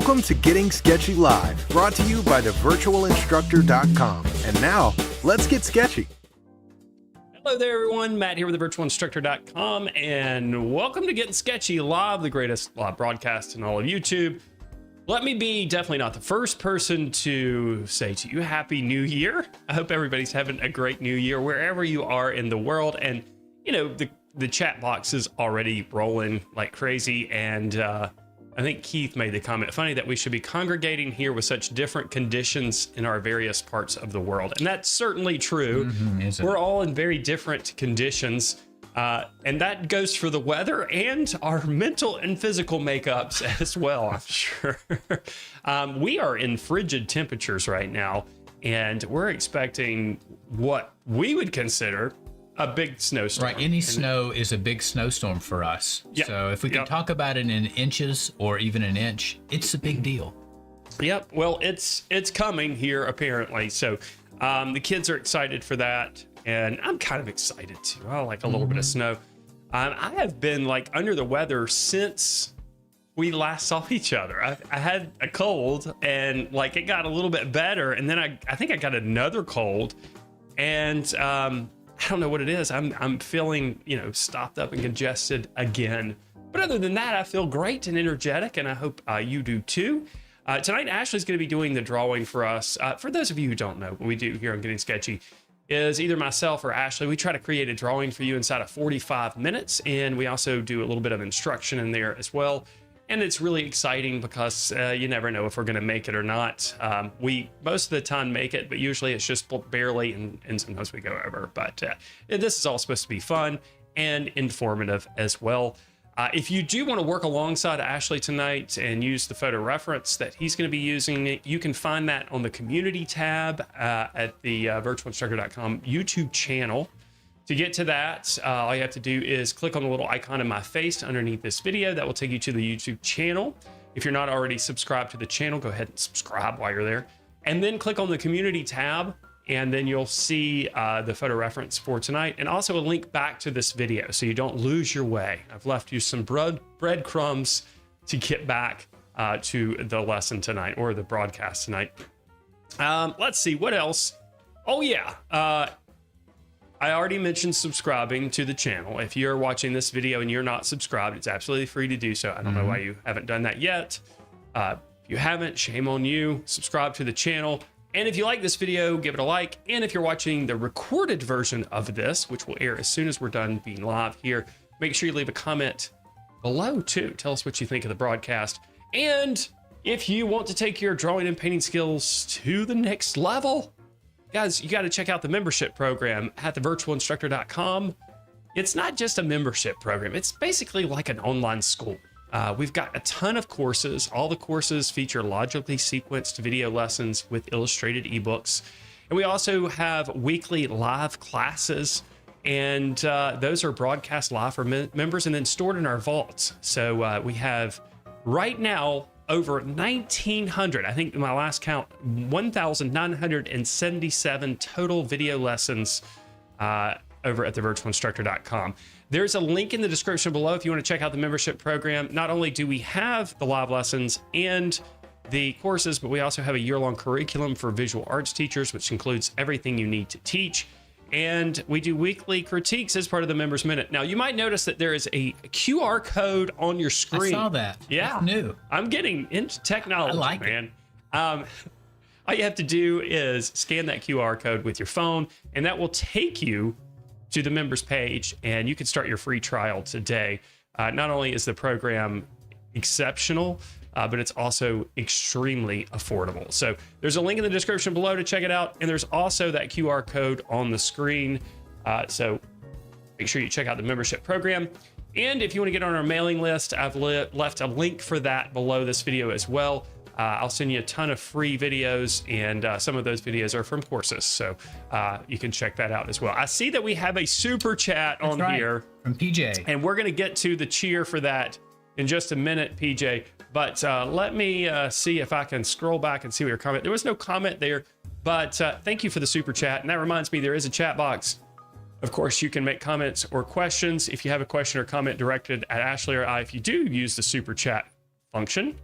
Welcome to Getting Sketchy Live, brought to you by thevirtualinstructor.com. And now, let's get sketchy. Hello there, everyone. Matt here with thevirtualinstructor.com, and welcome to Getting Sketchy Live, the greatest live broadcast in all of YouTube. Let me be definitely not the first person to say to you, Happy New Year. I hope everybody's having a great new year wherever you are in the world. And, you know, the chat box is already rolling like crazy, and I think Keith made the comment, funny that we should be congregating here with such different conditions in our various parts of the world. And that's certainly true. We're all in very different conditions. And that goes for the weather and our mental and physical makeups as well, I'm sure. We are in frigid temperatures right now, and we're expecting what we would consider a big snowstorm. Right, any snow is a big snowstorm for us. Yep. So if we can talk about it in inches or even an inch, it's a big deal. Yep, well, it's coming here apparently. So the kids are excited for that, and I'm kind of excited too. I like a little bit of snow. I have been like under the weather since we last saw each other. I had a cold, and like it got a little bit better, and then I think I got another cold, and I don't know what it is. I'm feeling, stopped up and congested again. But other than that, I feel great and energetic, and I hope you do too. Tonight, Ashley's going to be doing the drawing for us. For those of you who don't know, what we do here on Getting Sketchy is either myself or Ashley. We try to create a drawing for you inside of 45 minutes, and we also do a little bit of instruction in there as well. And it's really exciting because you never know if we're going to make it or not. We most of the time make it, but usually it's just barely, and sometimes we go over. But this is all supposed to be fun and informative as well. If you do want to work alongside Ashley tonight and use the photo reference that he's going to be using, you can find that on the community tab at the virtualinstructor.com YouTube channel. To get to that, all you have to do is click on the little icon of my face underneath this video. That will take you to the YouTube channel. If you're not already subscribed to the channel, go ahead and subscribe while you're there. And then click on the community tab, and then you'll see the photo reference for tonight, and also a link back to this video so you don't lose your way. I've left you some breadcrumbs to get back to the lesson tonight, or the broadcast tonight. Let's see, what else? Oh yeah, I already mentioned subscribing to the channel. If you're watching this video and you're not subscribed, it's absolutely free to do so. I don't know why you haven't done that yet. If you haven't, shame on you. Subscribe to the channel. And if you like this video, give it a like. And if you're watching the recorded version of this, which will air as soon as we're done being live here, make sure you leave a comment below too. Tell us what you think of the broadcast. And if you want to take your drawing and painting skills to the next level, guys, you got to check out the membership program at thevirtualinstructor.com. It's not just a membership program. It's basically like an online school. We've got a ton of courses. All the courses feature logically sequenced video lessons with illustrated ebooks. And we also have weekly live classes. And those are broadcast live for members and then stored in our vaults. So we have right now over 1,900, I think in my last count, 1,977 total video lessons over at thevirtualinstructor.com. There's a link in the description below if you want to check out the membership program. Not only do we have the live lessons and the courses, but we also have a year-long curriculum for visual arts teachers, which includes everything you need to teach. And we do weekly critiques as part of the Members Minute. Now, you might notice that there is a QR code on your screen. I saw that. Yeah. That's new. I'm getting into technology, I like man. All you have to do is scan that QR code with your phone, and that will take you to the members page, and you can start your free trial today. Not only is the program exceptional, but it's also extremely affordable. So there's a link in the description below to check it out. And there's also that QR code on the screen. So make sure you check out the membership program. And if you want to get on our mailing list, I've left a link for that below this video as well. I'll send you a ton of free videos, and some of those videos are from courses. So you can check that out as well. I see that we have a super chat on here from PJ, and we're going to get to the cheer for that in just a minute, PJ. But let me see if I can scroll back and see what your comment. There was no comment there, but thank you for the super chat. And that reminds me, there is a chat box. Of course, you can make comments or questions. If you have a question or comment directed at Ashley or I, if you do use the super chat function,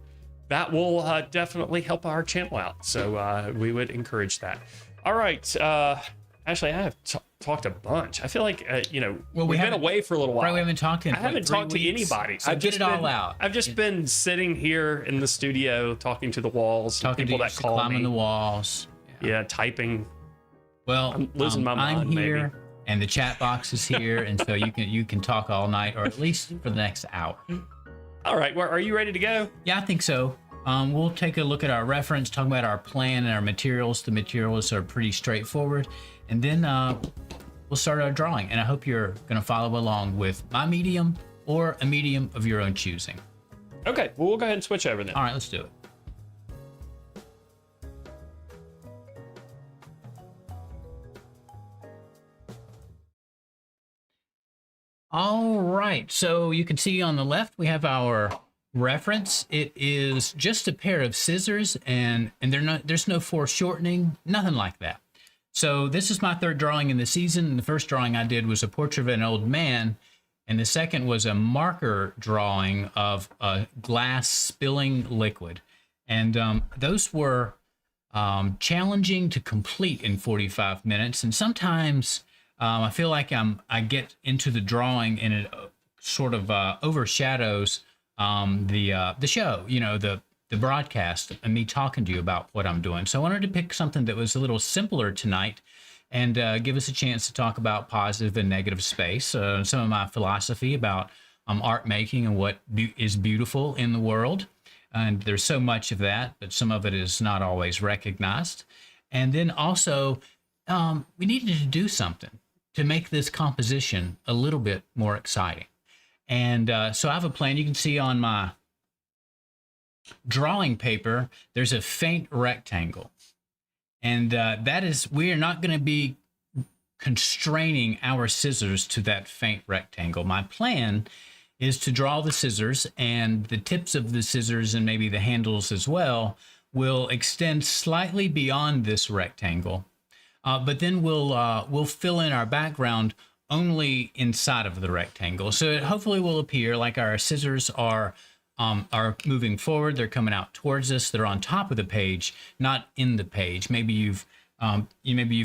that will definitely help our channel out. So we would encourage that. All right. Actually, I have talked a bunch. I feel like, Well, we've been away for a little while. Right, we haven't talked in I haven't talked to anybody. So get it all out. I've just been sitting here in the studio talking to the walls, Talking people to that call climbing me. the walls. Yeah, typing. Well, I'm losing my mind, I'm here, maybe. and the chat box is here, and so you can talk all night, or at least for the next hour. All right. Well, are you ready to go? Yeah, I think so. We'll take a look at our reference, talk about our plan and our materials. The materials are pretty straightforward, and then we'll start our drawing. And I hope you're going to follow along with my medium or a medium of your own choosing. Okay. Well, we'll go ahead and switch over then. All right, let's do it. All right, so you can see on the left we have our reference. It is just a pair of scissors, and there's no foreshortening, nothing like that. So this is my third drawing in the season. The first drawing I did was a portrait of an old man, and the second was a marker drawing of a glass spilling liquid. And those were challenging to complete in 45 minutes, and sometimes I feel like I get into the drawing and it sort of overshadows the show, the broadcast, and me talking to you about what I'm doing. So I wanted to pick something that was a little simpler tonight and give us a chance to talk about positive and negative space, some of my philosophy about art making and what is beautiful in the world. And there's so much of that, but some of it is not always recognized. And then also, we needed to do something to make this composition a little bit more exciting. And so I have a plan. You can see on my drawing paper, there's a faint rectangle. And that is, we are not going to be constraining our scissors to that faint rectangle. My plan is to draw the scissors, and the tips of the scissors and maybe the handles as well will extend slightly beyond this rectangle. But then we'll fill in our background only inside of the rectangle. So it hopefully will appear like our scissors are moving forward. They're coming out towards us. They're on top of the page, not in the page. Maybe you've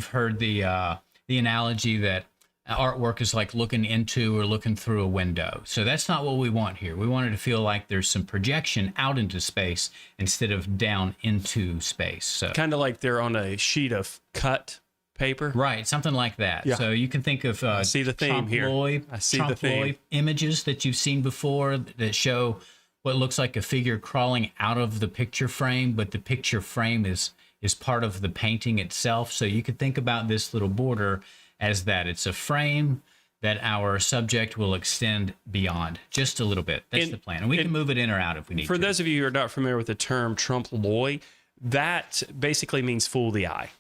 heard the analogy that artwork is like looking into or looking through a window. So that's not what we want here. We want it to feel like there's some projection out into space instead of down into space. So kind of like they're on a sheet of cut paper. Right, something like that. Yeah. So you can think of I see the theme here. I see the theme. Images that you've seen before that show what looks like a figure crawling out of the picture frame, but the picture frame is part of the painting itself. So you could think about this little border as that. It's a frame that our subject will extend beyond just a little bit. That's the plan. And we can move it in or out if we need to. For those of you who are not familiar with the term trompe-l'oeil, that basically means fool the eye.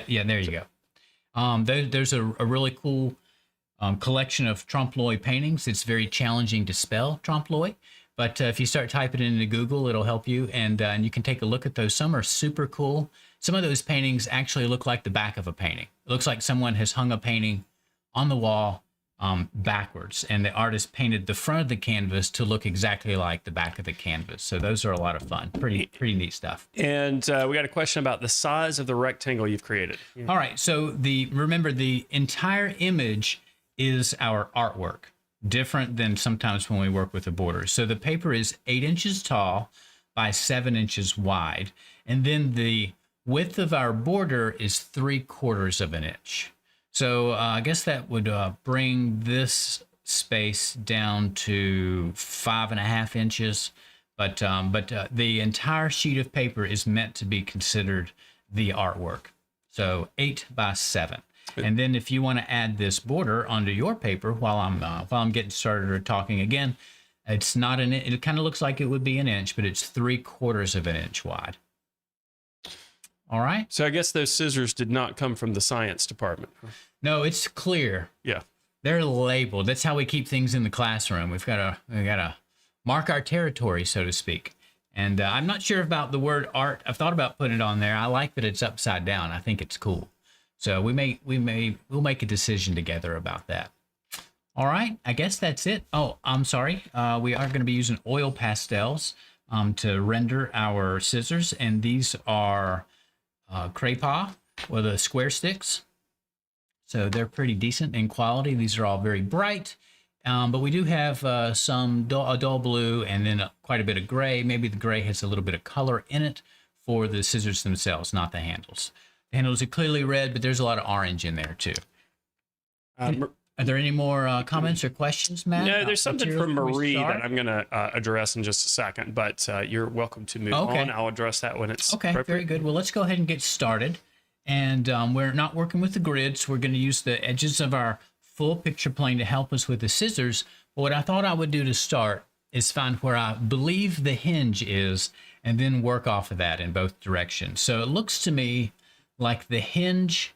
Yeah, there you go. There's a really cool collection of trompe-l'oeil paintings. It's very challenging to spell trompe-l'oeil, but if you start typing it into Google, it'll help you, and you can take a look at those. Some are super cool. Some of those paintings actually look like the back of a painting. It looks like someone has hung a painting on the wall backwards, and the artist painted the front of the canvas to look exactly like the back of the canvas. So those are a lot of fun. Pretty neat stuff. And we got a question about the size of the rectangle you've created. All right. So remember, the entire image is our artwork, different than sometimes when we work with a border. So the paper is 8 inches tall by 7 inches wide, and then the width of our border is 3/4 of an inch. So I guess that would bring this space down to 5.5 inches. But the entire sheet of paper is meant to be considered the artwork. So 8 by 7. And then if you want to add this border onto your paper while I'm getting started or talking again, it's not it kind of looks like it would be an inch, but it's 3/4 of an inch wide. All right. So I guess those scissors did not come from the science department. No, it's clear. Yeah. They're labeled. That's how we keep things in the classroom. We've got to mark our territory, so to speak. And I'm not sure about the word art. I've thought about putting it on there. I like that it's upside down. I think it's cool. So we'll make a decision together about that. All right. I guess that's it. Oh, I'm sorry. We are going to be using oil pastels. to render our scissors, and these are Craypaw with the square sticks. So they're pretty decent in quality. These are all very bright, but we do have a dull blue and then quite a bit of gray. Maybe the gray has a little bit of color in it for the scissors themselves, not the handles. The handles are clearly red, but there's a lot of orange in there too. Are there any more comments or questions, Matt? No, there's something from Marie that I'm going to address in just a second, but you're welcome to move on. I'll address that when it's appropriate. Very good. Well, let's go ahead and get started. And we're not working with the grids. We're going to use the edges of our full picture plane to help us with the scissors. But what I thought I would do to start is find where I believe the hinge is and then work off of that in both directions. So it looks to me like the hinge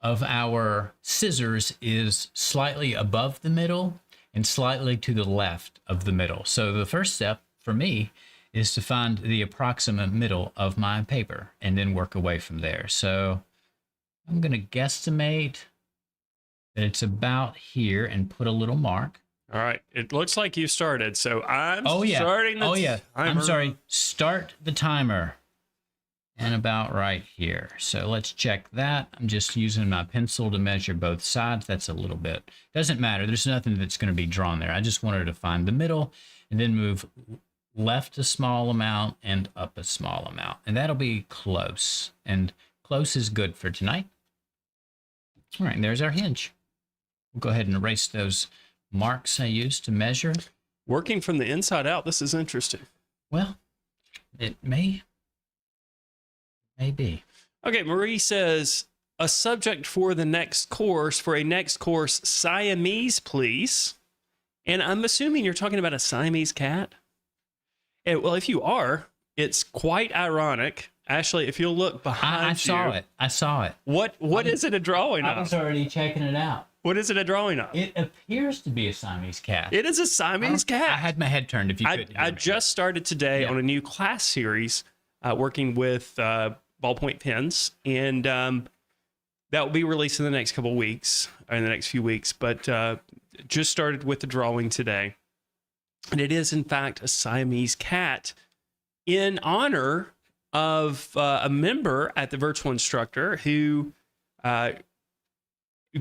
of our scissors is slightly above the middle and slightly to the left of the middle. So the first step for me is to find the approximate middle of my paper and then work away from there. So I'm going to guesstimate that it's about here and put a little mark. All right. It looks like you started. So I'm starting the timer. I'm sorry. Start the timer. And about right here. So let's check that. I'm just using my pencil to measure both sides. That's a little bit. Doesn't matter. There's nothing that's going to be drawn there. I just wanted to find the middle and then move left a small amount and up a small amount. And that'll be close. And close is good for tonight. All right, and there's our hinge. We'll go ahead and erase those marks I used to measure. Working from the inside out, this is interesting. Well, it may be. Okay, Marie says, a subject for the next course, for a next course, Siamese, please. And I'm assuming you're talking about a Siamese cat. And, well, if you are, it's quite ironic. Ashley, if you'll look behind I saw it. What is it a drawing of? I was already checking it out. What is it a drawing of? It appears to be a Siamese cat. It is a Siamese cat. I had my head turned if you couldn't. I just started today on a new class series working with ballpoint pens, and that will be released in the next couple of weeks, or in the next few weeks, but just started with the drawing today. And it is, in fact, a Siamese cat in honor of a member at the Virtual Instructor who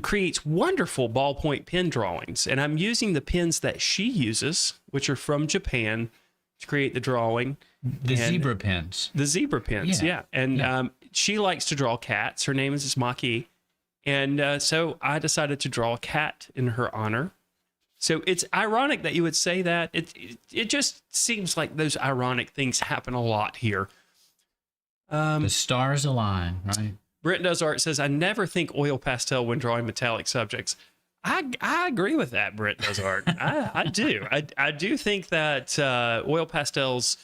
creates wonderful ballpoint pen drawings. And I'm using the pens that she uses, which are from Japan, to create the drawing. The zebra pens. The zebra pens, yeah. And she likes to draw cats. Her name is Maki. And so I decided to draw a cat in her honor. So it's ironic that you would say that. It just seems like those ironic things happen a lot here. The stars align, right? Brent Does Art says, I never think oil pastel when drawing metallic subjects. I agree with that, Brent Does Art. I do. I do think that oil pastels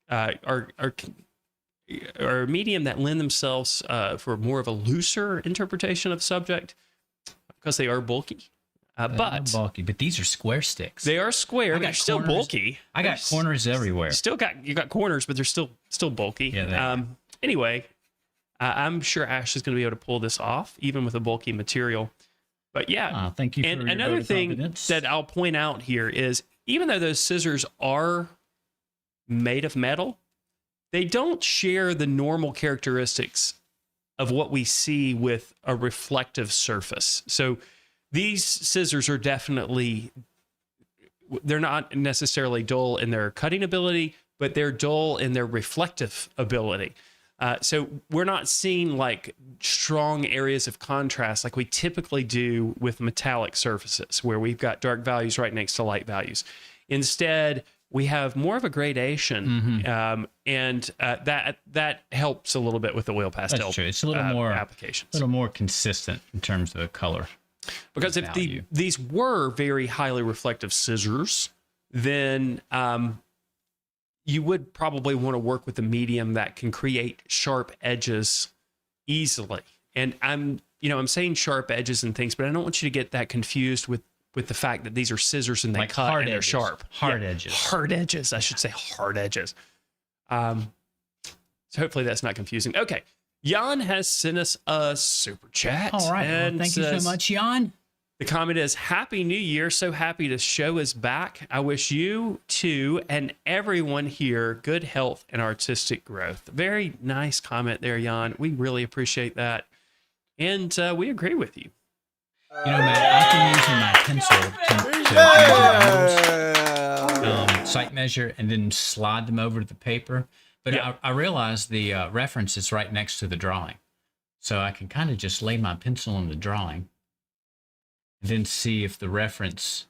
are a medium that lend themselves for more of a looser interpretation of subject because they are bulky. But these are square sticks. They are square. They're still bulky. I got corners everywhere. You got corners, but they're still bulky. Yeah. Anyway, I'm sure Ash is going to be able to pull this off, even with a bulky material. But yeah, thank you. And another thing that I'll point out here is, even though those scissors are made of metal, they don't share the normal characteristics of what we see with a reflective surface. So these scissors are they're not necessarily dull in their cutting ability, but they're dull in their reflective ability. So we're not seeing like strong areas of contrast like we typically do with metallic surfaces, where we've got dark values right next to light values. Instead, we have more of a gradation, and that helps a little bit with the oil pastel. That's true. It's a little more applications, a little more consistent in terms of the color. Because if these were very highly reflective scissors, then you would probably want to work with a medium that can create sharp edges easily. And I'm saying sharp edges and things, but I don't want you to get that confused with the fact that these are scissors and they cut and they're sharp. Hard edges. Hard edges. I should say hard edges. So hopefully that's not confusing. Okay. Jan has sent us a super chat. All right. Well, thank you so much, Jan. The comment is, Happy New Year. So happy the show is back. I wish you too and everyone here good health and artistic growth. Very nice comment there, Jan. We really appreciate that. And we agree with you. You know, Matt, I've been using my pencil to measure angles, sight measure, and then slide them over to the paper. But I realized the reference is right next to the drawing. So I can kind of just lay my pencil on the drawing and then see if the reference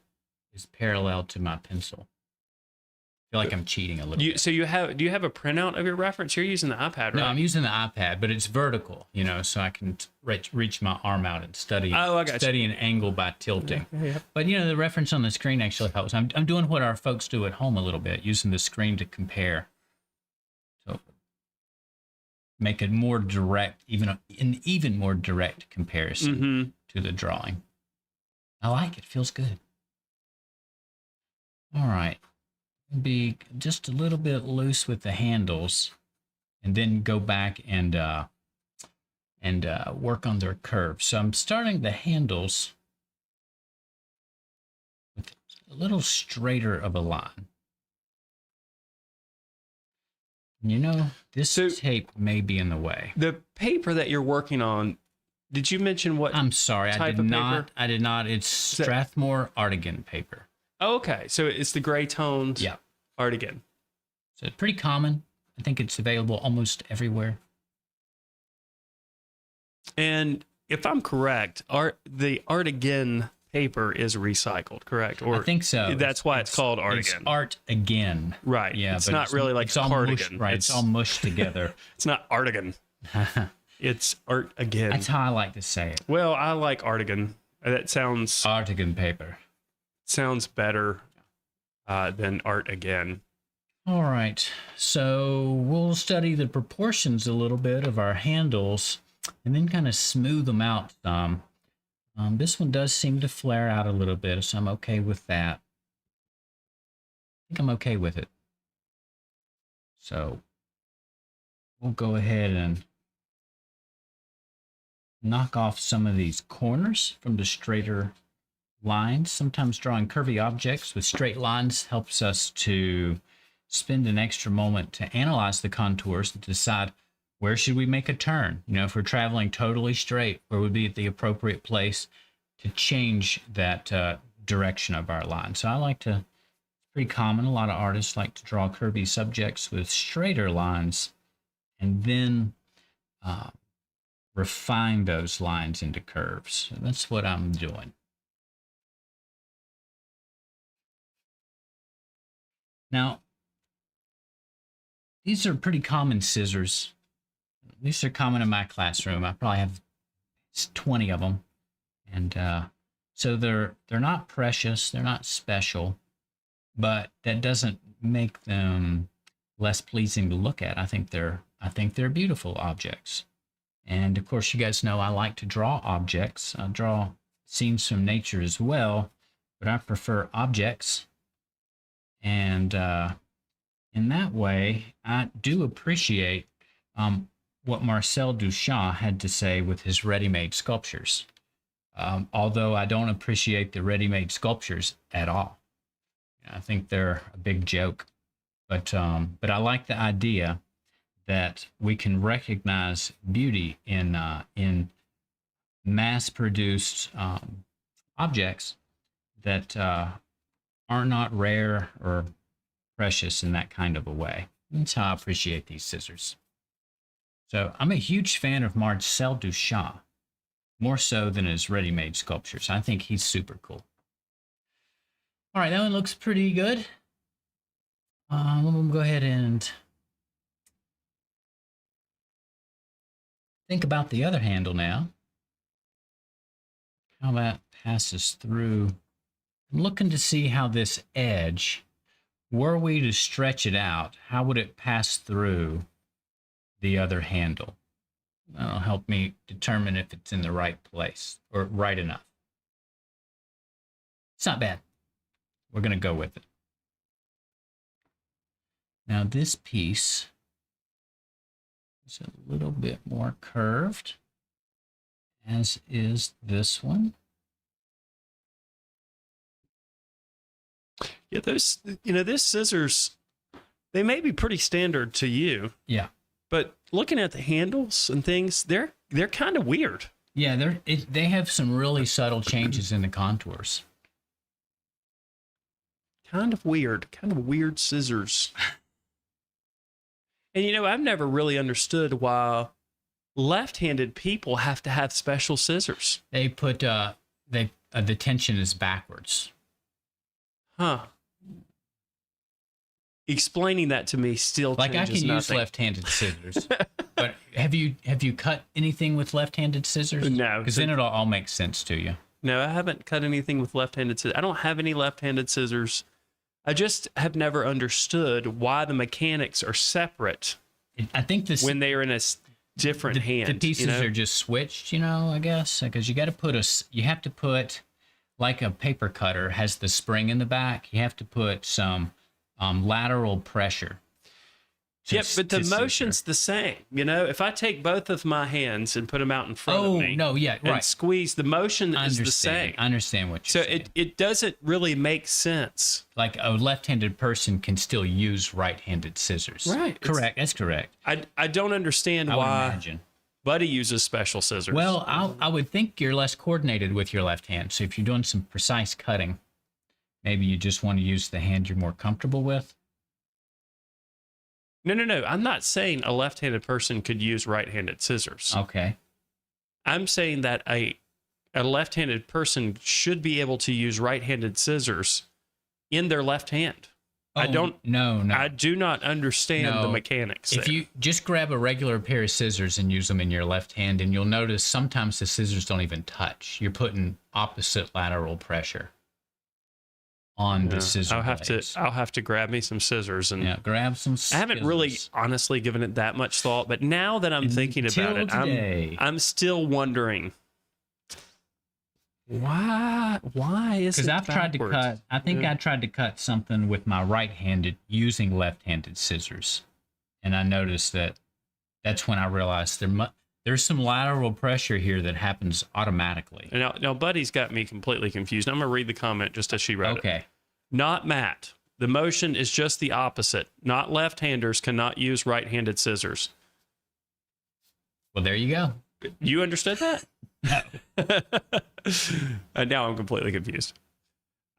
is parallel to my pencil. I feel like I'm cheating a little bit. So do you have a printout of your reference? You're using the iPad, right? No, I'm using the iPad, but it's vertical, you know, so I can reach my arm out and study an angle by tilting. Yeah. But, you know, the reference on the screen actually helps. I'm doing what our folks do at home a little bit, using the screen to compare. So make it more direct, even more direct comparison to the drawing. I like it. Feels good. All right. Be just a little bit loose with the handles, and then go back and work on their curves. So I'm starting the handles with a little straighter of a line. You know, this tape may be in the way. The paper that you're working on, did you mention what? I'm sorry, I did not. It's Strathmore Artigan paper. Oh, okay, so it's the gray toned Artigan. So it's pretty common. I think it's available almost everywhere. And if I'm correct, the Artigan paper is recycled, correct? Or I think so. That's why it's called Artigan. It's art again. Right. Yeah, it's not really like cardigan. Right. It's all mushed together. It's not Artigan. It's art again. That's how I like to say it. Well, I like Artigan. That sounds Artigan paper. Sounds better than art again. All right. So we'll study the proportions a little bit of our handles and then kind of smooth them out some. This one does seem to flare out a little bit, so I'm okay with that. I think I'm okay with it. So we'll go ahead and knock off some of these corners from the straighter lines. Sometimes drawing curvy objects with straight lines helps us to spend an extra moment to analyze the contours and decide where should we make a turn. You know, if we're traveling totally straight, where would be the appropriate place to change that direction of our line. So I like to, it's pretty common, a lot of artists like to draw curvy subjects with straighter lines and then refine those lines into curves. So that's what I'm doing. Now, these are pretty common scissors. These are common in my classroom. I probably have 20 of them. And so they're not precious, they're not special, but that doesn't make them less pleasing to look at. I think they're beautiful objects. And of course, you guys know I like to draw objects. I draw scenes from nature as well, but I prefer objects. And in that way, I do appreciate what Marcel Duchamp had to say with his ready-made sculptures. Although I don't appreciate the ready-made sculptures at all. I think they're a big joke. But I like the idea that we can recognize beauty in mass-produced objects that are not rare or precious in that kind of a way. That's how I appreciate these scissors. So I'm a huge fan of Marcel Duchamp, more so than his ready-made sculptures. I think he's super cool. All right, that one looks pretty good. We'll go ahead and think about the other handle now. How that passes through. I'm looking to see how this edge, were we to stretch it out, how would it pass through the other handle? That'll help me determine if it's in the right place or right enough. It's not bad. We're going to go with it. Now this piece is a little bit more curved, as is this one. Yeah, those scissors, they may be pretty standard to you, Yeah. but looking at the handles and things, they're kind of weird. Yeah, they have some really subtle changes in the contours. Kind of weird scissors. And I've never really understood why left-handed people have to have special scissors. They put the tension is backwards. Huh. Explaining that to me still Like I changes can use nothing. left-handed scissors, but have you cut anything with left-handed scissors? No, because then it'll all make sense to you. No, I haven't cut anything with left-handed scissors. I don't have any left-handed scissors. I just have never understood why the mechanics are separate. I think this when they are in a different hand. The pieces are just switched, I guess, because you got to you have to put, like a paper cutter has the spring in the back. You have to put some lateral pressure. Yep, but the motion's the same. If I take both of my hands and put them out in front of me, and squeeze, the motion is the same. I understand what you're saying. So it doesn't really make sense. Like a left-handed person can still use right-handed scissors. Right. Correct. That's correct. I don't understand why Buddy uses special scissors. Well, I would think you're less coordinated with your left hand. So if you're doing some precise cutting, maybe you just want to use the hand you're more comfortable with. No. I'm not saying a left-handed person could use right-handed scissors. Okay. I'm saying that a left-handed person should be able to use right-handed scissors in their left hand. No. I do not understand the mechanics. If you just grab a regular pair of scissors and use them in your left hand, and you'll notice sometimes the scissors don't even touch. You're putting opposite lateral pressure on the scissors. I'll have to grab me some scissors and grab some scissors. I haven't really honestly given it that much thought, but now that I'm thinking about it, I'm still wondering why is it because I've tried to cut. I think I tried to cut something with my right-handed using left-handed scissors, and I noticed that's when I realized there's some lateral pressure here that happens automatically. Now Buddy's got me completely confused. I'm going to read the comment just as she wrote it. Okay. Not Matt. The motion is just the opposite. Not left-handers cannot use right-handed scissors. Well, there you go. You understood that? No. Now I'm completely confused.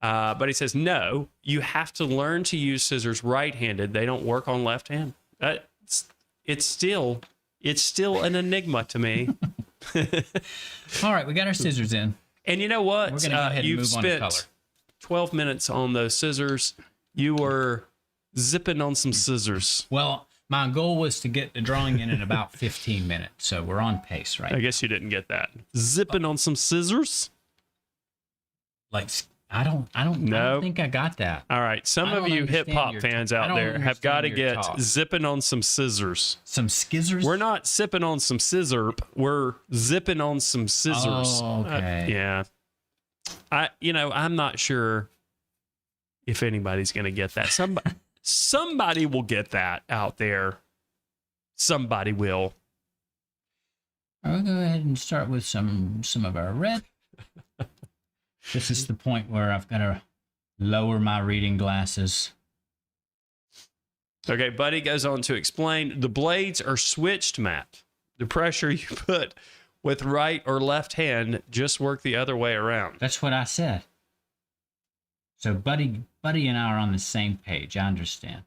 But he says, no, you have to learn to use scissors right-handed. They don't work on left hand. It's still an enigma to me. All right, we got our scissors in. And you know what? We're going to go ahead and You've move on to color. spent 12 minutes on those scissors. You were zipping on some scissors. Well, my goal was to get the drawing in about 15 minutes, so we're on pace, right? I guess you didn't get that. Zipping on some scissors? Like, I don't think I got that. All right, some of you hip hop fans out there have got to get zipping on some scissors. Some skizzers? We're not sipping on some scissorp. We're zipping on some scissors. Oh, okay. Yeah. I'm not sure if anybody's going to get that. Somebody will get that out there. Somebody will. I'll go ahead and start with some of our red. This is the point where I've got to lower my reading glasses. Okay, Buddy goes on to explain the blades are switched, Matt. The pressure you put with right or left hand just work the other way around. That's what I said. So Buddy and I are on the same page. I understand.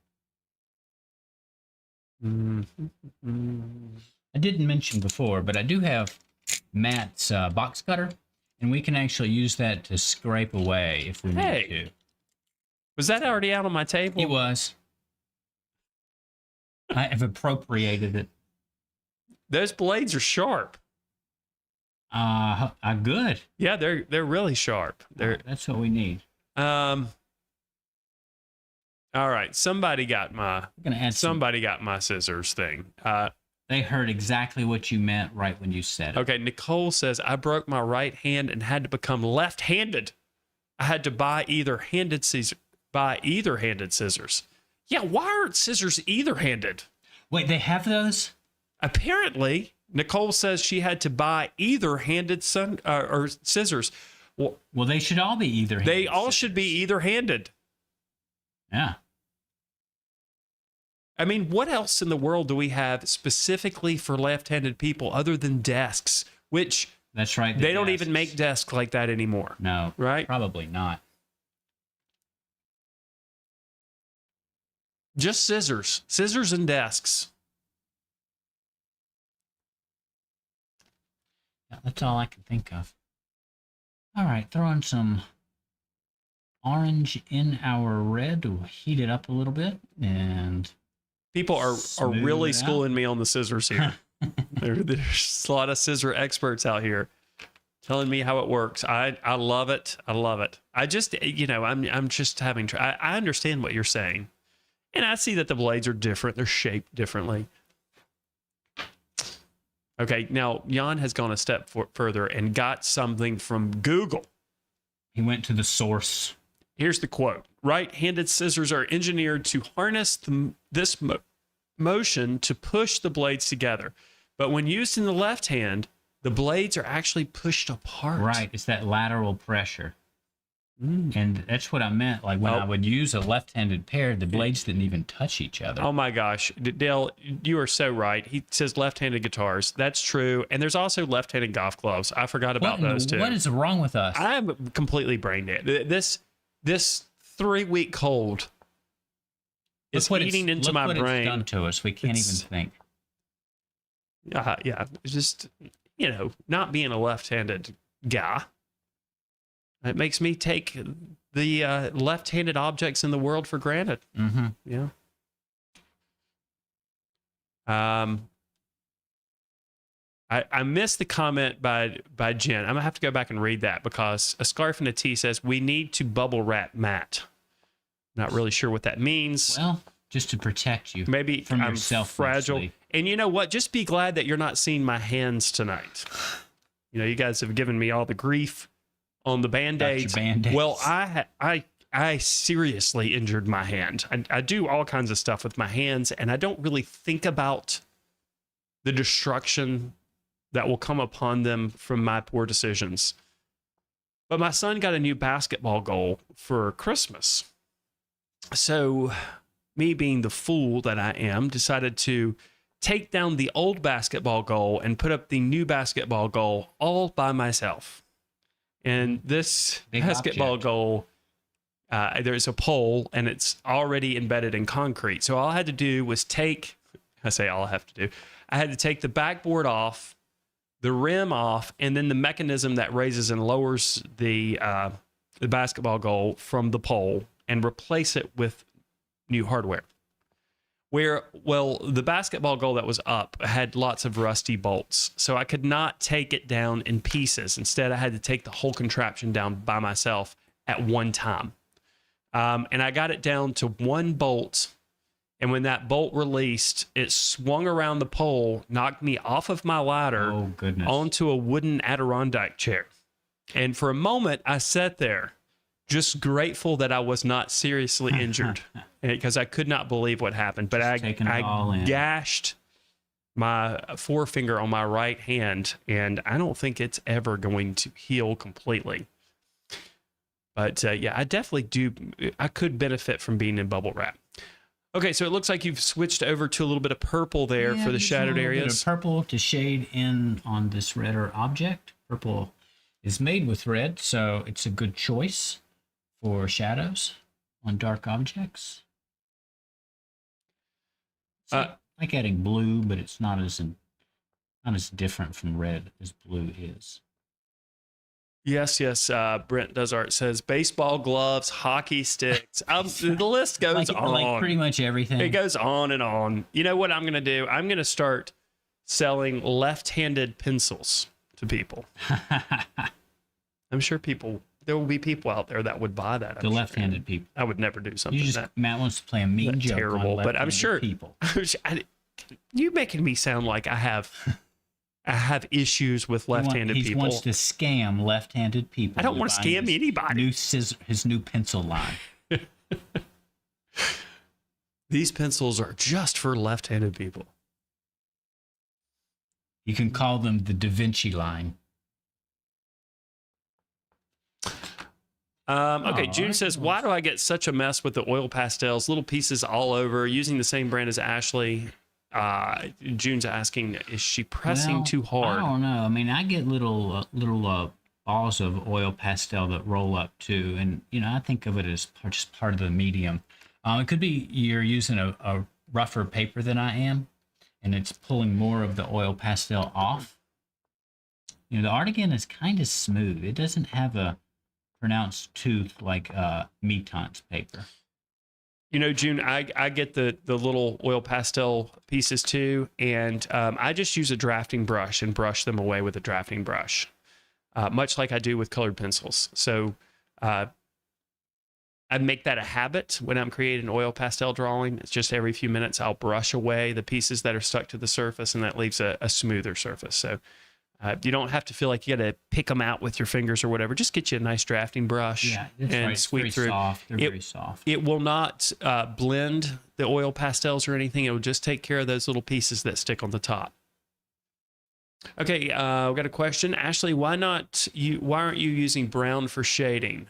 Mm-hmm. I didn't mention before, but I do have Matt's box cutter, and we can actually use that to scrape away if we need to. Was that already out on my table? It was. I have appropriated it. Those blades are sharp. Good. Yeah, they're really sharp. That's what we need. All right, somebody got my scissors thing. They heard exactly what you meant right when you said it. Okay, Nicole says I broke my right hand and had to become left-handed. I had to buy either-handed scissors. Yeah, why aren't scissors either-handed? Wait, they have those? Apparently, Nicole says she had to buy either-handed scissors. Well, they should all be either-handed. They all should be either-handed. Yeah. I mean, what else in the world do we have specifically for left-handed people other than desks? Which That's right. they don't even make desks like that anymore. No, right? Probably not. Just scissors and desks. Yeah, that's all I can think of. All right, throw in some orange in our red to heat it up a little bit, and People are smooth really it out. schooling me on the scissors here. There's a lot of scissor experts out here telling me how it works. I love it. I love it. I just, I'm just having, I understand what you're saying. And I see that the blades are different. They're shaped differently. Okay, now Jan has gone a step further and got something from Google. He went to the source. Here's the quote. Right-handed scissors are engineered to harness this motion to push the blades together. But when used in the left hand, the blades are actually pushed apart. Right, it's that lateral pressure. And that's what I meant. Like when I would use a left-handed pair, the blades didn't even touch each other. Oh my gosh. Dale, you are so right. He says left-handed guitars. That's true. And there's also left-handed golf gloves. I forgot about those too. What is wrong with us? I'm completely brain dead. This 3-week cold is eating into my brain. It's done to us. We can't even think. Yeah. It's just, not being a left-handed guy. It makes me take the left-handed objects in the world for granted. Mm-hmm. Yeah. I missed the comment by Jen. I'm gonna have to go back and read that because a scarf and a tee says we need to bubble wrap Matt. Not really sure what that means. Well, just to protect you. Maybe from I'm yourself fragile. mostly. And you know what? Just be glad that you're not seeing my hands tonight. You guys have given me all the grief on the Band-Aids. Band-Aids. Well, I seriously injured my hand. I do all kinds of stuff with my hands, and I don't really think about the destruction that will come upon them from my poor decisions. But my son got a new basketball goal for Christmas. So me being the fool that I am, decided to take down the old basketball goal and put up the new basketball goal all by myself. And this Big basketball object. goal, there's a pole and it's already embedded in concrete. So all I had to do was I had to take the backboard off, the rim off, and then the mechanism that raises and lowers the basketball goal from the pole and replace it with new hardware. The basketball goal that was up had lots of rusty bolts, so I could not take it down in pieces. Instead, I had to take the whole contraption down by myself at one time. And I got it down to one bolt, and when that bolt released, it swung around the pole, knocked me off of my ladder onto a wooden Adirondack chair. And for a moment, I sat there just grateful that I was not seriously injured because I could not believe what happened. But I gashed my forefinger on my right hand, and I don't think it's ever going to heal completely. But I definitely I could benefit from being in bubble wrap. Okay, so it looks like you've switched over to a little bit of purple there for the shadowed areas. Bit of purple to shade in on this redder object. Purple is made with red, so it's a good choice for shadows on dark objects. It's like adding blue, but it's not as different from red as blue is. Yes. Brent Does Art says baseball gloves, hockey sticks. The list goes on. Like pretty much everything. It goes on and on. You know what I'm going to do? I'm going to start selling left-handed pencils to people. I'm sure there will be people out there that would buy that. The left-handed people. I would never do something that. Matt wants to play a mean joke terrible, on but I'm sure people. You making me sound like I have issues with left-handed people. He wants to scam left-handed people. I don't want to scam anybody. His new pencil line. These pencils are just for left-handed people. You can call them the Da Vinci line. Okay, Oh, June alright, says, good why ones. do I get such a mess with the oil pastels, little pieces all over, using the same brand as Ashley? June's asking, is she pressing Well, too I hard? don't know. I mean, I get little balls of oil pastel that roll up too, and I think of it as just part of the medium. It could be you're using a rougher paper than I am, and it's pulling more of the oil pastel off. The Artigan is kind of smooth. It doesn't have a pronounced tooth like Meton's paper. June, I get the little oil pastel pieces too, and I just use a drafting brush and brush them away with a drafting brush, much like I do with colored pencils. So I make that a habit when I'm creating an oil pastel drawing. It's just every few minutes I'll brush away the pieces that are stuck to the surface, and that leaves a smoother surface. So you don't have to feel like you got to pick them out with your fingers or whatever. Just get you a nice drafting brush Yeah, that's and right. It's sweep very through. soft. They're very soft. It will not blend the oil pastels or anything. It will just take care of those little pieces that stick on the top. Okay, we got a question, Ashley. Why aren't you using brown for shading?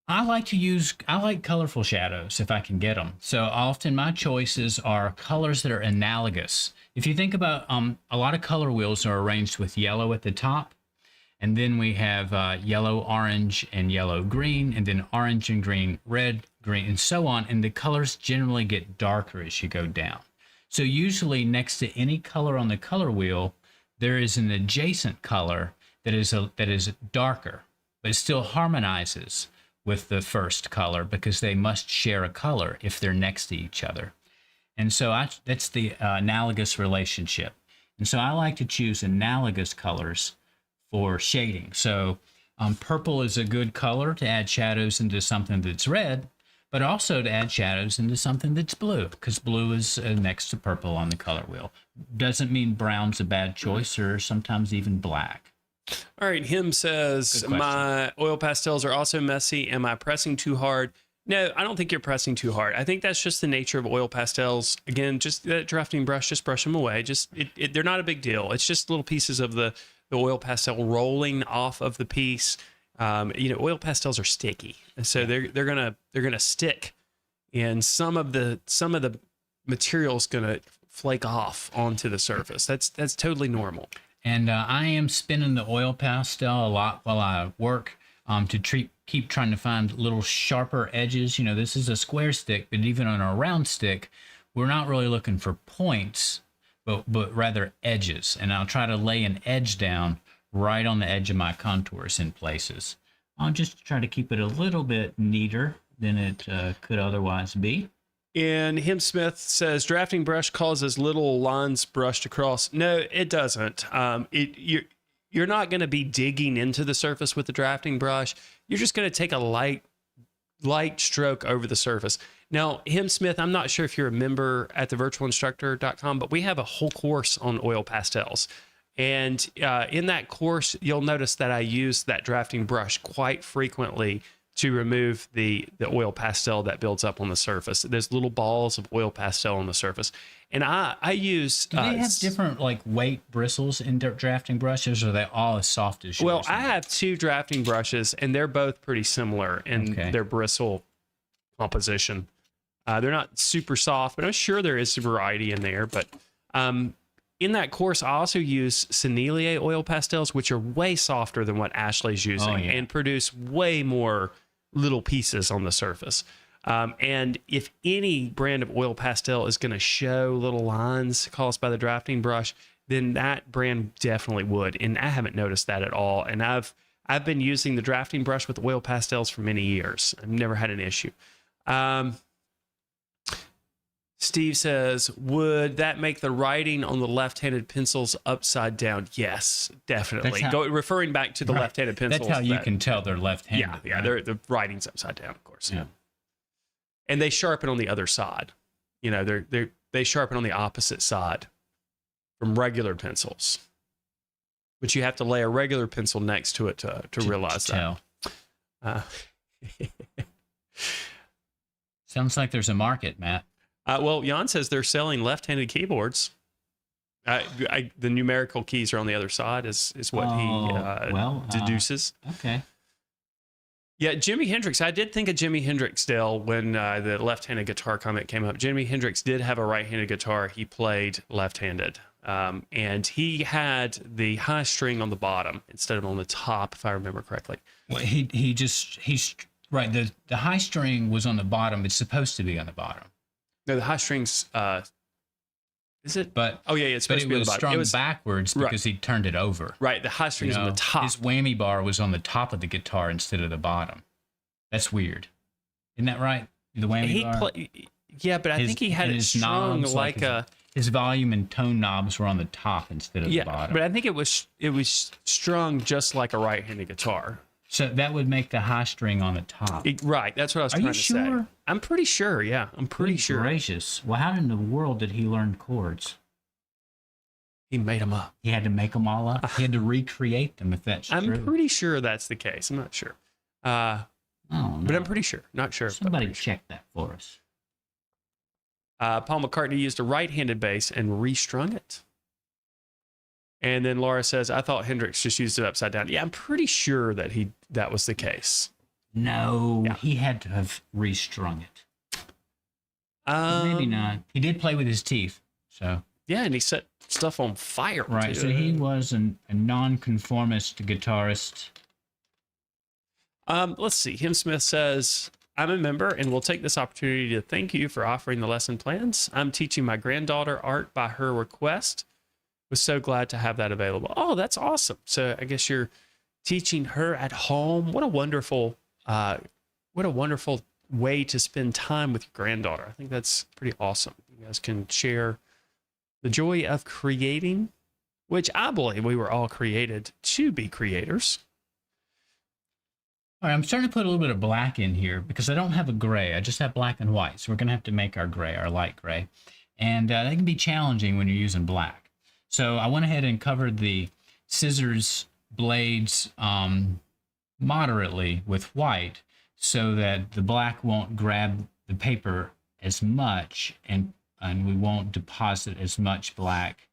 I like colorful shadows if I can get them. So often my choices are colors that are analogous. If you think about a lot of color wheels are arranged with yellow at the top, and then we have yellow, orange, and yellow, green, and then orange and green, red, green, and so on. And the colors generally get darker as you go down. So usually next to any color on the color wheel, there is an adjacent color that is darker, but it still harmonizes with the first color because they must share a color if they're next to each other. And so that's the analogous relationship. And so I like to choose analogous colors for shading. So purple is a good color to add shadows into something that's red, but also to add shadows into something that's blue, because blue is next to purple on the color wheel. Doesn't mean brown's a bad choice, or sometimes even black. All right, him says, my oil pastels are also messy. Am I pressing too hard? No, I don't think you're pressing too hard. I think that's just the nature of oil pastels. Again, just that drafting brush, just brush them away. They're not a big deal. It's just little pieces of the oil pastel rolling off of the piece. Oil pastels are sticky, and so they're gonna stick, and some of the material's gonna flake off onto the surface. That's totally normal. And I am spinning the oil pastel a lot while I work to keep trying to find little sharper edges. This is a square stick, but even on a round stick, we're not really looking for points, but rather edges. And I'll try to lay an edge down right on the edge of my contours in places. I'll just try to keep it a little bit neater than it could otherwise be. And Him Smith says drafting brush causes little lines brushed across. No, it doesn't. You're not going to be digging into the surface with the drafting brush. You're just going to take a light stroke over the surface. Now, Him Smith, I'm not sure if you're a member at thevirtualinstructor.com, but we have a whole course on oil pastels. And in that course, you'll notice that I use that drafting brush quite frequently to remove the oil pastel that builds up on the surface. There's little balls of oil pastel on the surface. And I use... Do they have different weight bristles in drafting brushes, or are they all as soft as yours? Well, I have two drafting brushes, and they're both pretty similar in their bristle composition. They're not super soft, but I'm sure there is some variety in there. But in that course, I also use Sennelier oil pastels, which are way softer than what Ashley's using and produce way more little pieces on the surface. And if any brand of oil pastel is going to show little lines caused by the drafting brush, then that brand definitely would. And I haven't noticed that at all. And I've been using the drafting brush with oil pastels for many years. I've never had an issue. Steve says, would that make the writing on the left-handed pencils upside down? Yes, definitely. Referring back to the left-handed pencils. That's how you can tell they're left-handed. Yeah, right? the writing's upside down, of course. Yeah. And they sharpen on the other side. They sharpen on the opposite side from regular pencils. But you have to lay a regular pencil next to it to realize that. Sounds like there's a market, Matt. Well, Jan says they're selling left-handed keyboards. The numerical keys are on the other side, is what he deduces. Okay. Yeah, Jimi Hendrix. I did think of Jimi Hendrix, Dale, when the left-handed guitar comment came up. Jimi Hendrix did have a right-handed guitar. He played left-handed, and he had the high string on the bottom instead of on the top, if I remember correctly. Well, he's right. The high string was on the bottom. It's supposed to be on the bottom. No, the high strings. Is it? But oh yeah, it's supposed to be on the bottom. Strung It was backwards because he turned it over. right. The high string is on the top. His whammy bar was on the top of the guitar instead of the bottom. That's weird. Isn't that right? The whammy bar. Yeah, but I think he had it strung knobs, like a. His volume and tone knobs were on the top instead of the bottom. But I think it was strung just like a right-handed guitar. So that would make the high string on the top. Right. That's what I was trying to say. Are you sure? I'm pretty sure. Yeah, I'm pretty sure. Gracious. Well, how in the world did he learn chords? He made them up. He had to make them all up. He had to recreate them. If that's true. I'm pretty sure that's the case. I'm not sure. Oh, no. But I'm pretty sure. Not sure. Somebody check that for us. Paul McCartney used a right-handed bass and restrung it. And then Laura says, I thought Hendrix just used it upside down. Yeah, I'm pretty sure that that was the case. No, he had to have restrung it. Maybe not. He did play with his teeth, so. Yeah, and he set stuff on fire. Right, too. so he was a nonconformist guitarist. Let's see. Him Smith says, I'm a member and will take this opportunity to thank you for offering the lesson plans. I'm teaching my granddaughter art by her request. Was so glad to have that available. Oh, that's awesome. So I guess you're teaching her at home. What a wonderful way to spend time with your granddaughter. I think that's pretty awesome. You guys can share the joy of creating, which I believe we were all created to be creators. All right, I'm starting to put a little bit of black in here because I don't have a gray. I just have black and white. So we're going to have to make our gray, our light gray. And that can be challenging when you're using black. So I went ahead and covered the scissors blades moderately with white so that the black won't grab the paper as much and we won't deposit as much black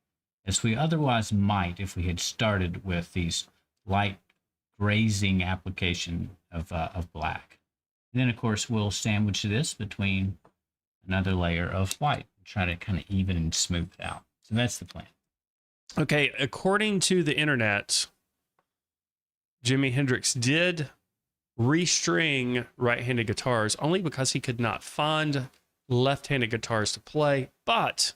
as we otherwise might if we had started with these light grazing application of black. And then, of course, we'll sandwich this between another layer of white, try to kind of even and smooth it out. So that's the plan. Okay, according to the internet, Jimi Hendrix did restring right-handed guitars only because he could not find left-handed guitars to play, but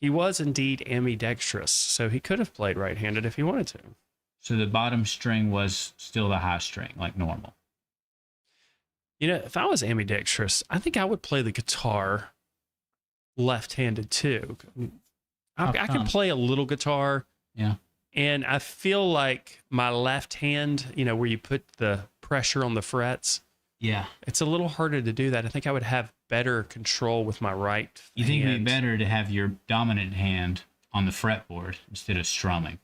he was indeed ambidextrous, so he could have played right-handed if he wanted to. So the bottom string was still the high string, like normal. You know, if I was ambidextrous, I think I would play the guitar left-handed too. I can play a little guitar. Yeah. And I feel like my left hand, you know, where you put the pressure on the frets. Yeah. It's a little harder to do that. I think I would have better control with my right hand. You think it'd be better to have your dominant hand on the fretboard instead of strumming?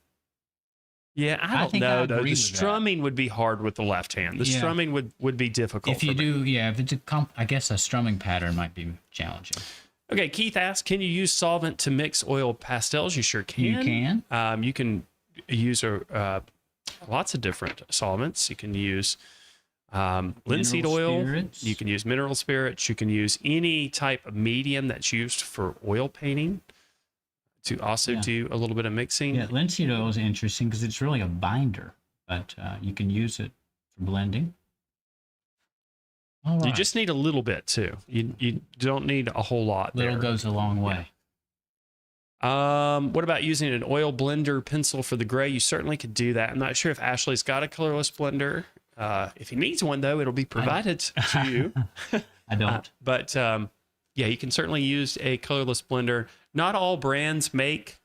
Yeah, I don't know, though. The strumming would be hard with the left hand. The strumming would be difficult. If you do, if it's I guess a strumming pattern might be challenging. Okay, Keith asks, can you use solvent to mix oil pastels? You sure can. You can. You can use lots of different solvents. You can use linseed oil. Spirits. You can use mineral spirits. You can use any type of medium that's used for oil painting to also do a little bit of mixing. Yeah, linseed oil is interesting because it's really a binder, but you can use it for blending. You just need a little bit too. You don't need a whole lot. Little goes a long way. What about using an oil blender pencil for the gray? You certainly could do that. I'm not sure if Ashley's got a colorless blender. If he needs one, though, it'll be provided to you. I don't. But you can certainly use a colorless blender. Not all brands make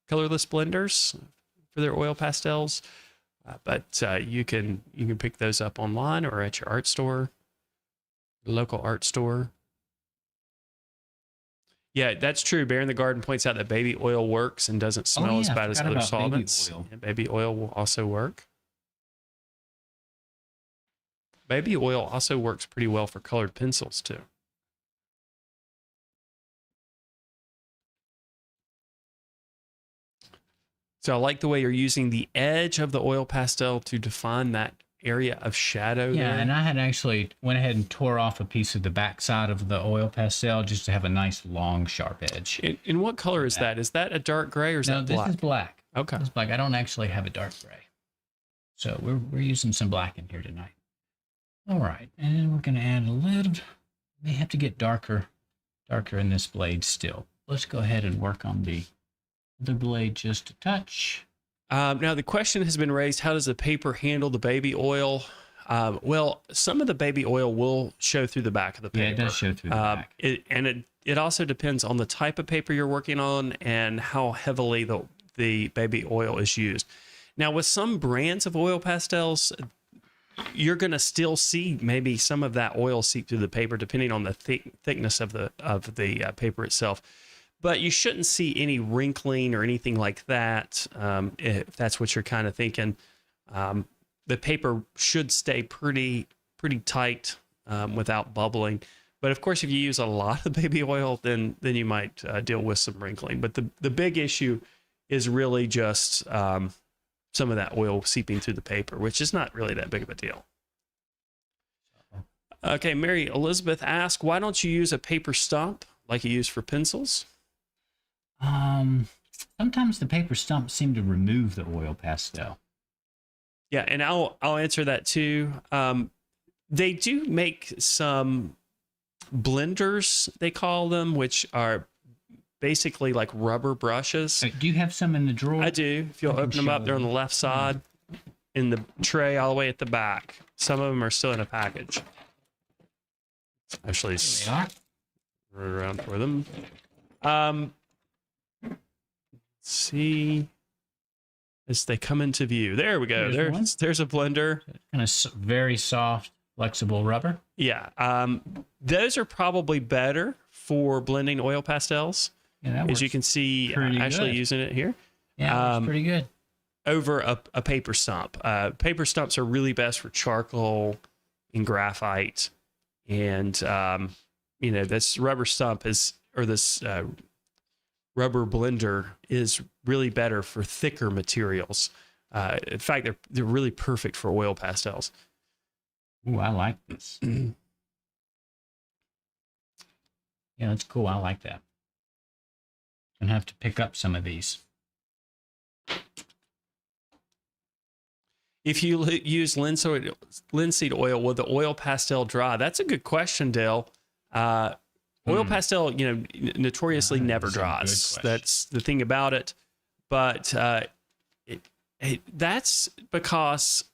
colorless blenders for their oil pastels, but you can pick those up online or at your art store. Local art store. Yeah, that's true. Bear in the Garden points out that baby oil works and doesn't smell as bad as other solvents. Baby oil will also work. Baby oil also works pretty well for colored pencils too. So I like the way you're using the edge of the oil pastel to define that area of shadow Yeah, there. and I had actually went ahead and tore off a piece of the back side of the oil pastel just to have a nice long sharp edge. And what color is that? Is that a dark gray or is No, that this black? is black. Okay. This is black. I don't actually have a dark gray. So we're using some black in here tonight. All right, and we're going to add a little, may have to get darker in this blade still. Let's go ahead and work on the other blade just a touch. Now the question has been raised, how does the paper handle the baby oil? Well, some of the baby oil will show through the back of the paper. Yeah, it does show through the back. It also depends on the type of paper you're working on and how heavily the baby oil is used. Now, with some brands of oil pastels, you're going to still see maybe some of that oil seep through the paper, depending on the thickness of the paper itself. But you shouldn't see any wrinkling or anything like that. If that's what you're kind of thinking, the paper should stay pretty tight without bubbling. But of course, if you use a lot of baby oil, then you might deal with some wrinkling. But the big issue is really just some of that oil seeping through the paper, which is not really that big of a deal. Okay, Mary Elizabeth asked, why don't you use a paper stump like you use for pencils? Sometimes the paper stumps seem to remove the oil pastel. Yeah, and I'll answer that too. They do make some blenders, they call them, which are basically like rubber brushes. Do you have some in the drawer? I do. If you'll open them up, they're on the left side in the tray all the way at the back. Some of them are still in a package. Actually, They are. run around for them. Let's see as they come into view. There we go. There's a blender. Kind of very soft, flexible rubber. Yeah. Those are probably better for blending oil pastels. Yeah, that As you works can see, pretty actually good. using it here. Yeah, it's pretty good. Over a paper stump. Paper stumps are really best for charcoal and graphite. And, this rubber stump this rubber blender is really better for thicker materials. In fact, they're really perfect for oil pastels. Ooh, I like this. Yeah, that's cool. I like that. Gonna have to pick up some of these. If you use linseed oil, will the oil pastel dry? That's a good question, Dale. Oil pastel, notoriously never That's a good dries. question. That's the thing about it. But that's because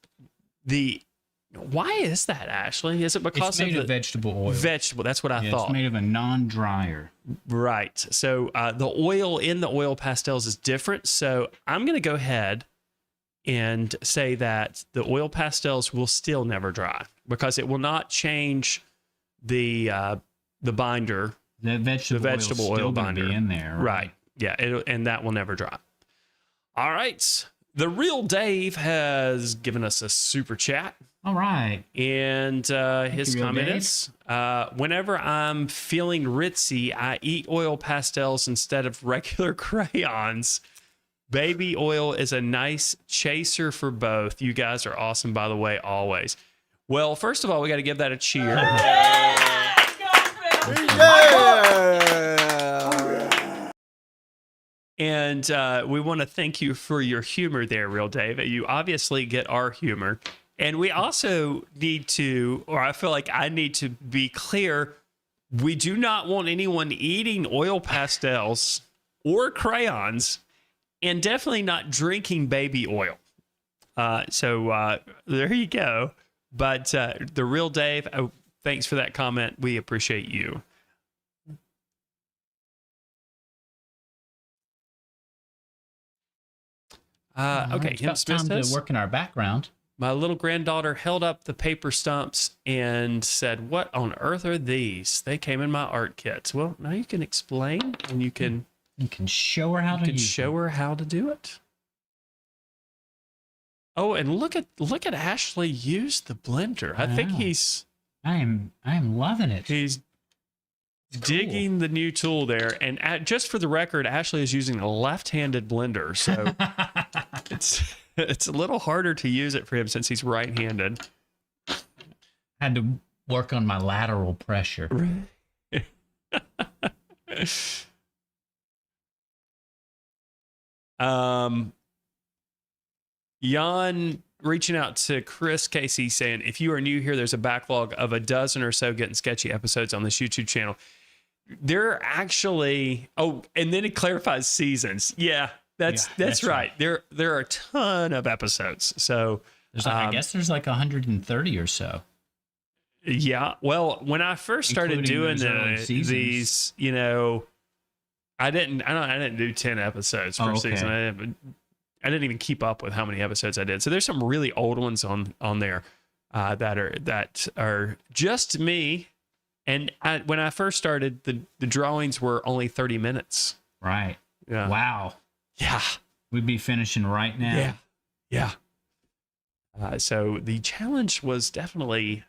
why is that, Ashley? Is it because It's made of of the vegetable oil. vegetable? That's what I Yeah, thought. it's made of a non-dryer. Right. So the oil in the oil pastels is different. So I'm going to go ahead and say that the oil pastels will still never dry because it will not change the binder. The vegetable oil's vegetable oil still gonna binder. be in there. Right. Yeah. And that will never dry. All right. The Real Dave has given us a super chat. All right. And his you, Real comment Dave. is, whenever I'm feeling ritzy, I eat oil pastels instead of regular crayons. Baby oil is a nice chaser for both. You guys are awesome, by the way, always. Well, first of all, we got to give that a cheer. Yeah. And we want to thank you for your humor there, Real Dave. You obviously get our humor. And we also need to, or I feel like I need to be clear, we do not want anyone eating oil pastels or crayons, and definitely not drinking baby oil. So there you go. But the Real Dave, thanks for that comment. We appreciate you. Okay, It's Him about Smith time says, to work in our background. my little granddaughter held up the paper stumps and said, "What on earth are these? They came in my art kits." Well, now you can explain and you can You can show her how to use show her how to do it. Oh, and look at Ashley use the blender. I think Wow. he's I am loving it. he's digging the new tool there. And just for the record, Ashley is using a left-handed blender, so It's a little harder to use it for him since he's right-handed. Had to work on my lateral pressure. Jan reaching out to Chris Casey saying, if you are new here, there's a backlog of a dozen or so Gettin Sketchy episodes on this YouTube channel. There are actually, and then it clarifies seasons. Yeah, that's right. There are a ton of episodes. So there's I guess there's like 130 or so. Yeah. Well, when I first started doing these, you know, I didn't do 10 episodes per season. I didn't even keep up with how many episodes I did. So there's some really old ones on there that are just me. And when I first started, the drawings were only 30 minutes. Right. Yeah. Wow. Yeah. We'd be finishing right now. Yeah. So the challenge was definitely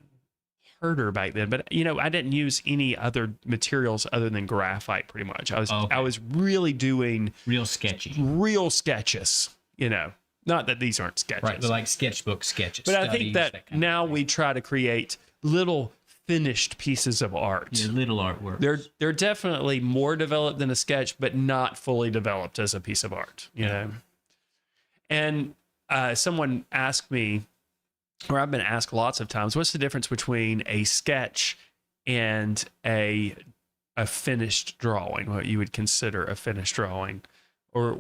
harder back then, but you know, I didn't use any other materials other than graphite pretty much. I was really doing real sketches. You know, not that these aren't sketches. Right, they're like sketchbook sketches. But I think that now we try to create little finished pieces of art. Yeah, little artwork. They're definitely more developed than a sketch, but not fully developed as a piece of art, you know. And someone asked me, or I've been asked lots of times, what's the difference between a sketch and a finished drawing, what you would consider a finished drawing? Or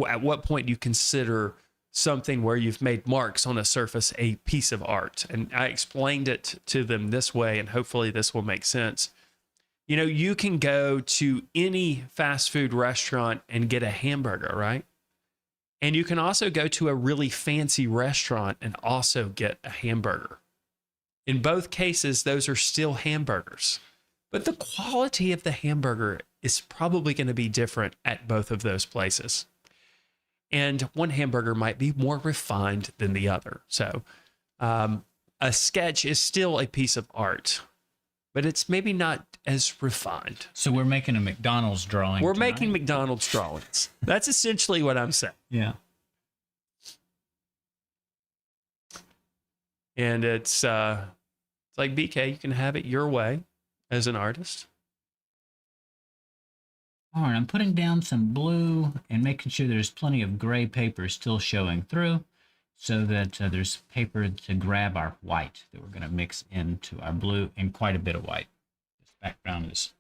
at what point do you consider something where you've made marks on a surface a piece of art? And I explained it to them this way, and hopefully this will make sense. You know, you can go to any fast food restaurant and get a hamburger, right? And you can also go to a really fancy restaurant and also get a hamburger. In both cases, those are still hamburgers. But the quality of the hamburger is probably going to be different at both of those places. And one hamburger might be more refined than the other. So a sketch is still a piece of art, but it's maybe not as refined. So we're making a McDonald's drawing. We're making McDonald's drawings. That's essentially what I'm saying. Yeah. And it's like, BK, you can have it your way as an artist. All right, I'm putting down some blue and making sure there's plenty of gray paper still showing through so that there's paper to grab our white that we're going to mix into our blue, and quite a bit of white. This background is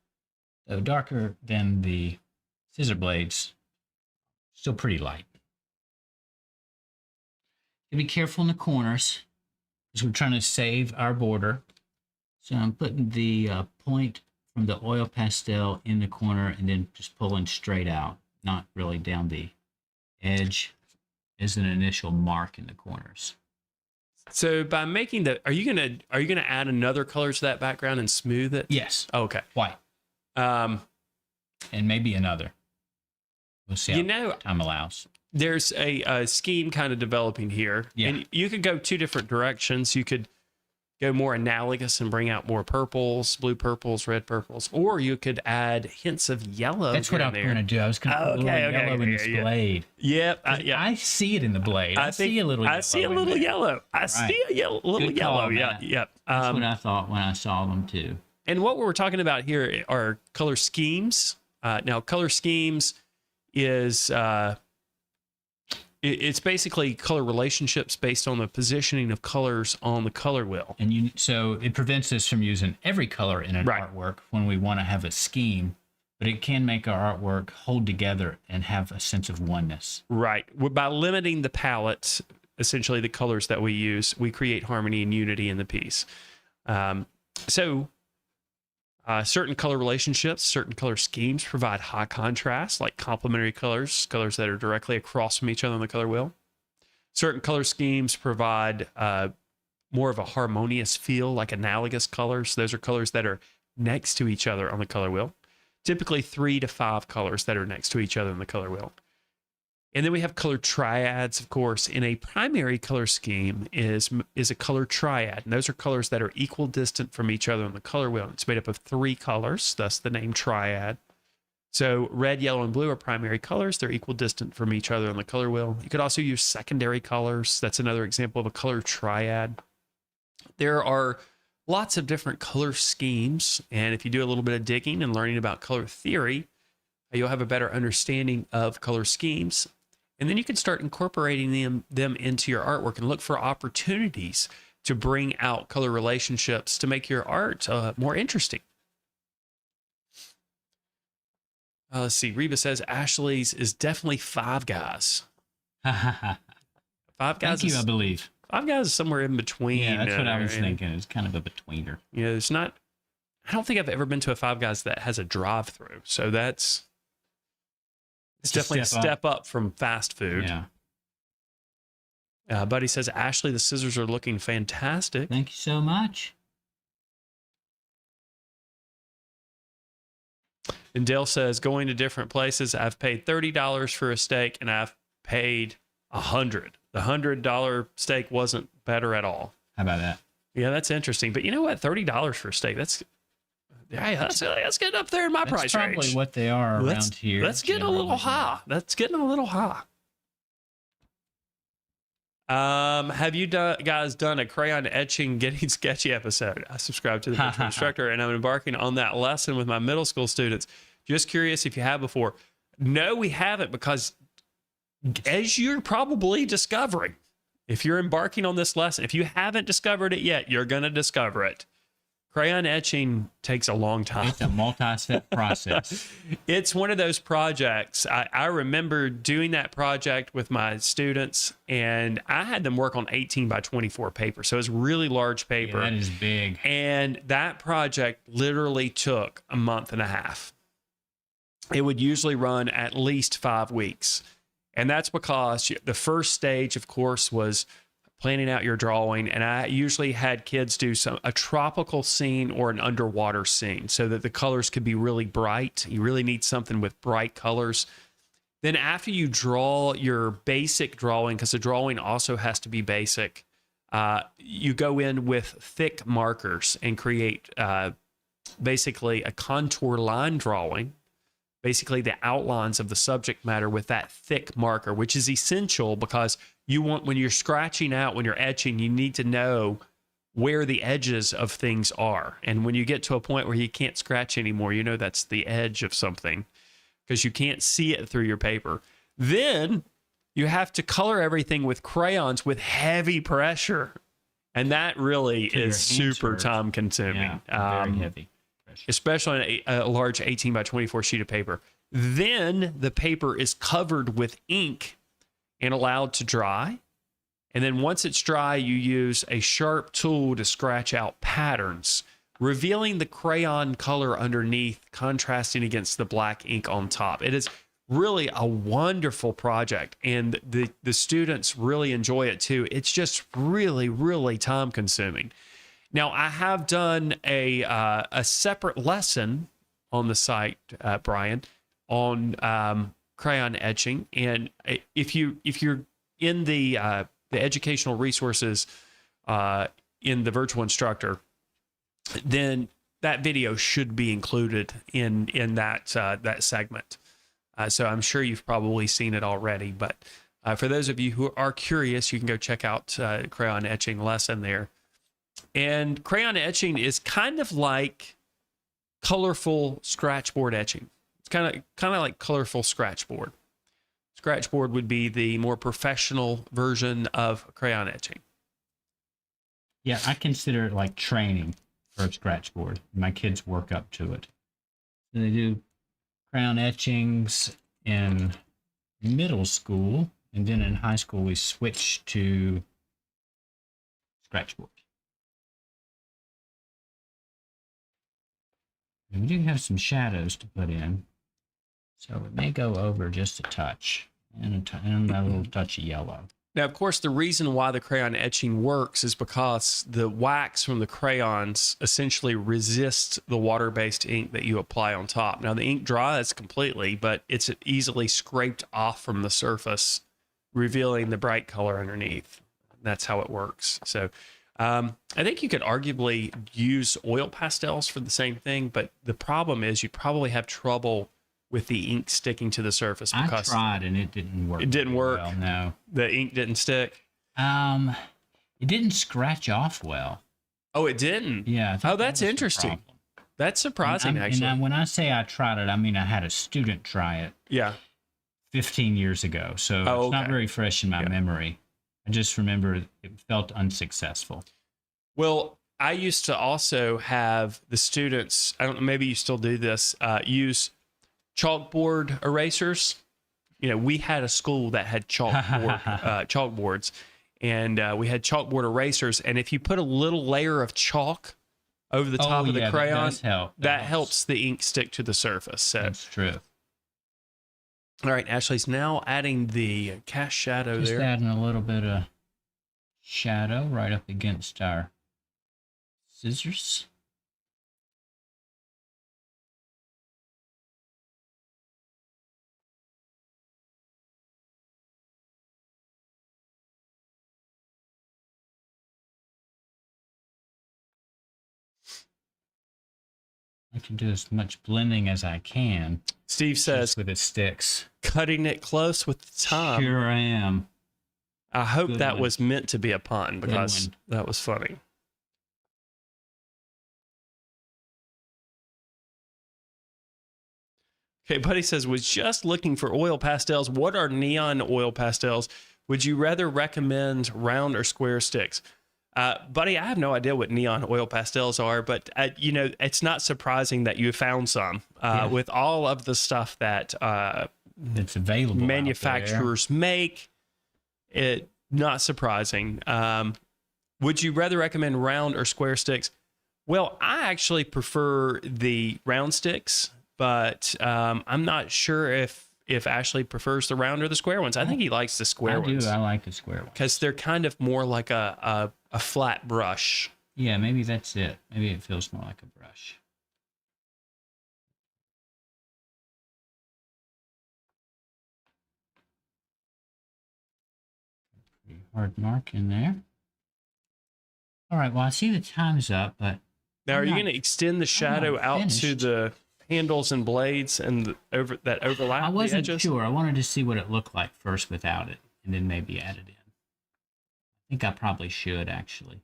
though darker than the scissor blades, still pretty light. Be careful in the corners because we're trying to save our border. So I'm putting the point from the oil pastel in the corner and then just pulling straight out, not really down the edge as an initial mark in the corners. So by making are you gonna add another color to that background and smooth it? Yes. Oh, okay. White. And maybe another. We'll see how time allows. There's a scheme kind of developing here. Yeah. And you could go two different directions. You could go more analogous and bring out more purples, blue purples, red purples, or you could add hints of yellow. That's what I'm going to do. I was going to put a little yellow in this blade. Yep. I see it in the blade. I see a little yellow. I see a little yellow. I see a little yellow. Yeah. Yep. That's what I thought when I saw them too. And what we're talking about here are color schemes. Now, color schemes is it's basically color relationships based on the positioning of colors on the color wheel. And so it prevents us from using every color in an artwork when we want to have a scheme, but it can make our artwork hold together and have a sense of oneness. Right. By limiting the palette, essentially the colors that we use, we create harmony and unity in the piece. Certain color relationships, certain color schemes provide high contrast, like complementary colors, colors that are directly across from each other on the color wheel. Certain color schemes provide more of a harmonious feel, like analogous colors. Those are colors that are next to each other on the color wheel. Typically 3 to 5 colors that are next to each other on the color wheel. And then we have color triads, of course. In a primary color scheme is a color triad. And those are colors that are equal distant from each other on the color wheel. It's made up of 3 colors, thus the name triad. So red, yellow, and blue are primary colors. They're equidistant from each other on the color wheel. You could also use secondary colors. That's another example of a color triad. There are lots of different color schemes, and if you do a little bit of digging and learning about color theory, you'll have a better understanding of color schemes. And then you can start incorporating them into your artwork and look for opportunities to bring out color relationships to make your art more interesting. Let's see. Reba says Ashley's is definitely Five Guys. Five Guys. Thank you, I believe. Five Guys is somewhere in between. Yeah, that's what I was thinking. It's kind of a betweener. You know, it's not. I don't think I've ever been to a Five Guys that has a drive-through. So it's definitely a step up from fast food. Yeah. Buddy says, Ashley, the scissors are looking fantastic. Thank you so much. And Dale says, going to different places, I've paid $30 for a steak and I've paid $100. The $100 steak wasn't better at all. How about that? Yeah, that's interesting. But you know what? $30 for a steak, that's getting up there in my price range. That's probably what they are around here. That's getting a little high. That's getting a little high. Have you guys done a crayon etching Getting Sketchy episode? I subscribe to the virtual instructor, and I'm embarking on that lesson with my middle school students. Just curious if you have before. No, we haven't, because as you're probably discovering, if you're embarking on this lesson, if you haven't discovered it yet, you're going to discover it. Crayon etching takes a long time. It's a multi-step process. It's one of those projects. I remember doing that project with my students, and I had them work on 18 by 24 paper. So it's really large paper. Yeah, that is big. And that project literally took a month and a half. It would usually run at least 5 weeks. And that's because the first stage, of course, was planning out your drawing, and I usually had kids do a tropical scene or an underwater scene so that the colors could be really bright. You really need something with bright colors. Then after you draw your basic drawing, because the drawing also has to be basic, you go in with thick markers and create basically a contour line drawing, basically the outlines of the subject matter with that thick marker, which is essential because you want, when you're scratching out, when you're etching, you need to know where the edges of things are. And when you get to a point where you can't scratch anymore, you know that's the edge of something because you can't see it through your paper. Then you have to color everything with crayons with heavy pressure. And that really is super time consuming. Yeah, very heavy pressure. Especially on a large 18 by 24 sheet of paper. Then the paper is covered with ink and allowed to dry. And then once it's dry, you use a sharp tool to scratch out patterns, revealing the crayon color underneath, contrasting against the black ink on top. It is really a wonderful project, and the students really enjoy it too. It's just really, really time consuming. Now, I have done a separate lesson on the site, Brian, on crayon etching, and if you're in the educational resources in the virtual instructor, then that video should be included in that segment. So I'm sure you've probably seen it already, but for those of you who are curious, you can go check out crayon etching lesson there. And crayon etching is kind of like colorful scratchboard etching. It's kind of like colorful scratchboard. Scratchboard would be the more professional version of crayon etching. Yeah, I consider it like training for a scratchboard. My kids work up to it. So they do crayon etchings in middle school, and then in high school we switched to scratchboard. And we do have some shadows to put in, so it may go over just a touch, and a little touch of yellow. Now, of course, the reason why the crayon etching works is because the wax from the crayons essentially resists the water-based ink that you apply on top. Now, the ink dries completely, but it's easily scraped off from the surface, revealing the bright color underneath. That's how it works. So I think you could arguably use oil pastels for the same thing, but the problem is you'd probably have trouble with the ink sticking to the surface I because tried and it didn't work. it didn't very work. well, no. The ink didn't stick. It didn't scratch off well. Oh, it didn't. Yeah. I think Oh, that's that was the interesting. problem. That's surprising, actually. And when I say I tried it, I mean I had a student try it Yeah. 15 years ago, so it's not very fresh in my memory. I just remember it felt unsuccessful. Well, I used to also have the students, I don't know, maybe you still do this, use chalkboard erasers. You know, we had a school that had chalkboards, and we had chalkboard erasers. And if you put a little layer of chalk over the top of the crayon, that helps the ink stick to the surface. So. That's true. All right, Ashley's now adding the cast shadow there. Just adding a little bit of shadow right up against our scissors. I can do as much blending as I can. Steve says, with the sticks. Cutting it close with the time. Sure I am. I hope that was meant to be a pun because Good that was funny. Okay, Buddy says, was just looking for oil pastels. What are neon oil pastels? Would you rather recommend round or square sticks? Buddy, I have no idea what neon oil pastels are, but you know, it's not surprising that you found some with all of the stuff that it's available. Manufacturers make. It not surprising. Would you rather recommend round or square sticks? Well, I actually prefer the round sticks, but I'm not sure if Ashley prefers the round or the square ones. I think he likes the square ones. I like the square ones because they're kind of more like a flat brush. Yeah, maybe that's it. Maybe it feels more like a brush. Pretty hard mark in there. All right, well, I see the time's up, but... Now, are you going to extend the shadow out to the handles and blades and that overlap? I wasn't sure. I wanted to see what it looked like first without it, and then maybe add it in. I think I probably should, actually.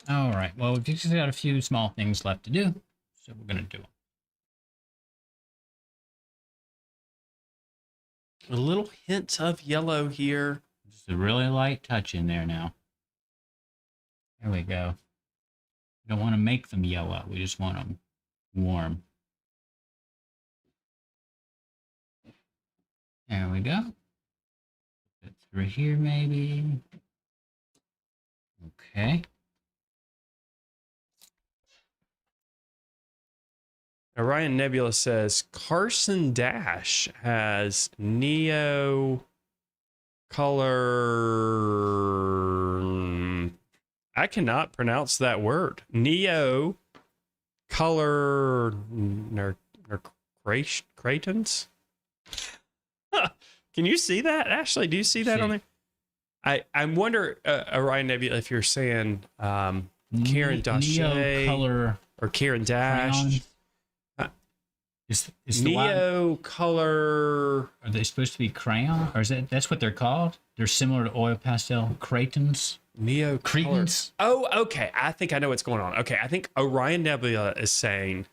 All right. Well, we've just got a few small things left to do, so we're going to do them. A little hint of yellow here. Just a really light touch in there now. There we go. We don't want to make them yellow. We just want them warm. There we go. Put it through here, maybe. Okay. Orion Nebula says Carson Dash has neo color. I cannot pronounce that word. Neo color cratons. Can you see that, Ashley? Do you see that on there? I wonder, Orion Nebula, if you're saying Karen Dash color or Karen Dash. Is neo color. Are they supposed to be crayon? Or is that's what they're called? They're similar to oil pastel cratons. Neo cretins. Oh, okay. I think I know what's going on. Okay, I think Orion Nebula is saying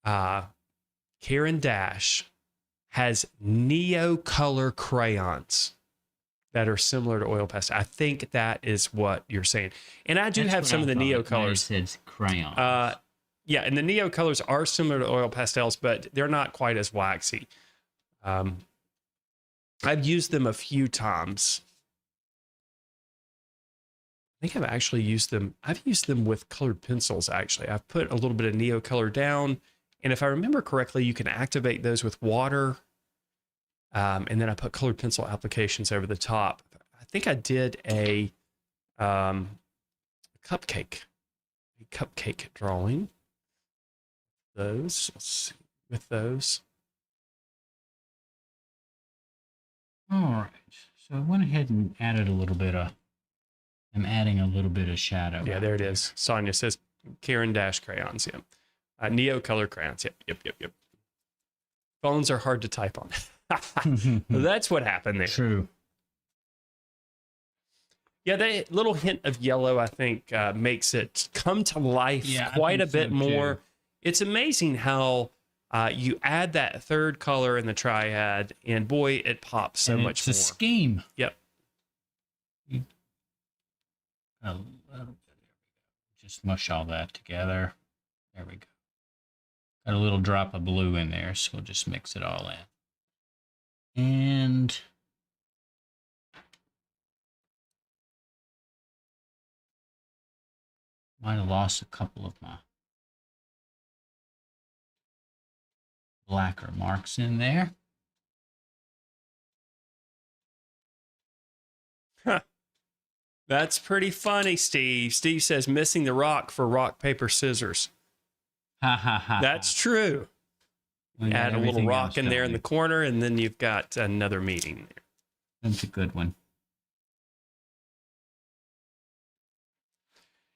Karen Dash has neo color crayons that are similar to oil pastel. I think that is what you're saying. And I do have some of the neo colors. It says crayon. Yeah, and the neo colors are similar to oil pastels, but they're not quite as waxy. I've used them a few times. I think I've actually used them. I've used them with colored pencils, actually. I've put a little bit of neo color down, and if I remember correctly, you can activate those with water. And then I put colored pencil applications over the top. I think I did a cupcake drawing. Let's see, with those. All right, so I went ahead and added a little bit of. I'm adding a little bit of shadow. Yeah, there it is. Sonia says Karen Dash crayons, yep. Neo Color crayons, yep. Phones are hard to type on. That's what happened there. True. Yeah, that little hint of yellow, I think, makes it come to life quite a bit more. Too. It's amazing how you add that third color in the triad, and boy, it pops so much more. It's a scheme. Yep. A little bit. Just mush all that together. There we go. Got a little drop of blue in there, so we'll just mix it all in. And might have lost a couple of my blacker marks in there. That's pretty funny, Steve. Steve says missing the rock for rock, paper, scissors. Ha ha ha. That's true. Add a little rock in there in the corner, and then you've got another meeting there. That's a good one.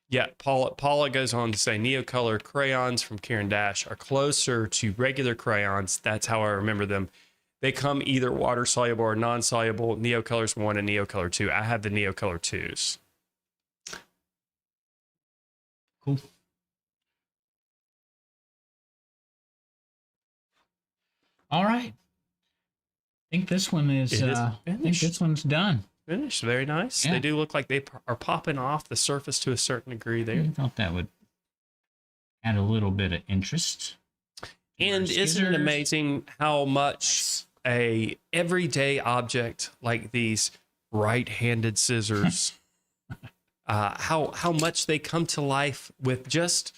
Yeah, Paula goes on to say Neocolor crayons from Karen Dash are closer to regular crayons. That's how I remember them. They come either water soluble or non-soluble. Neocolor's 1 and Neocolor 2. I have the Neocolor 2s. Cool. All right. I think this one is I think this one's done. Finished. Very nice. Yeah. They do look like they are popping off the surface to a certain degree there. I thought that would add a little bit of interest. And isn't it amazing how much a everyday object like these right-handed scissors, how much they come to life with just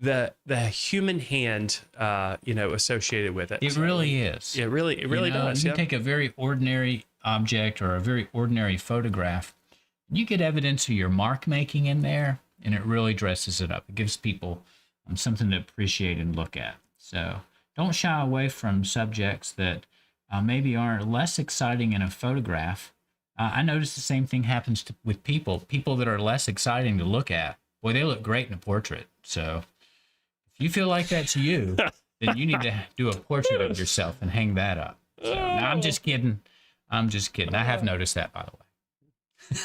the human hand, associated with it. It really is. It really does. You take a very ordinary object or a very ordinary photograph, you get evidence of your mark making in there, and it really dresses it up. It gives people something to appreciate and look at. So don't shy away from subjects that maybe are less exciting in a photograph. I notice the same thing happens with people that are less exciting to look at. Boy, they look great in a portrait. So if you feel like that's you, then you need to do a portrait of yourself and hang that up. So, now, I'm just kidding. I have noticed that, by the way.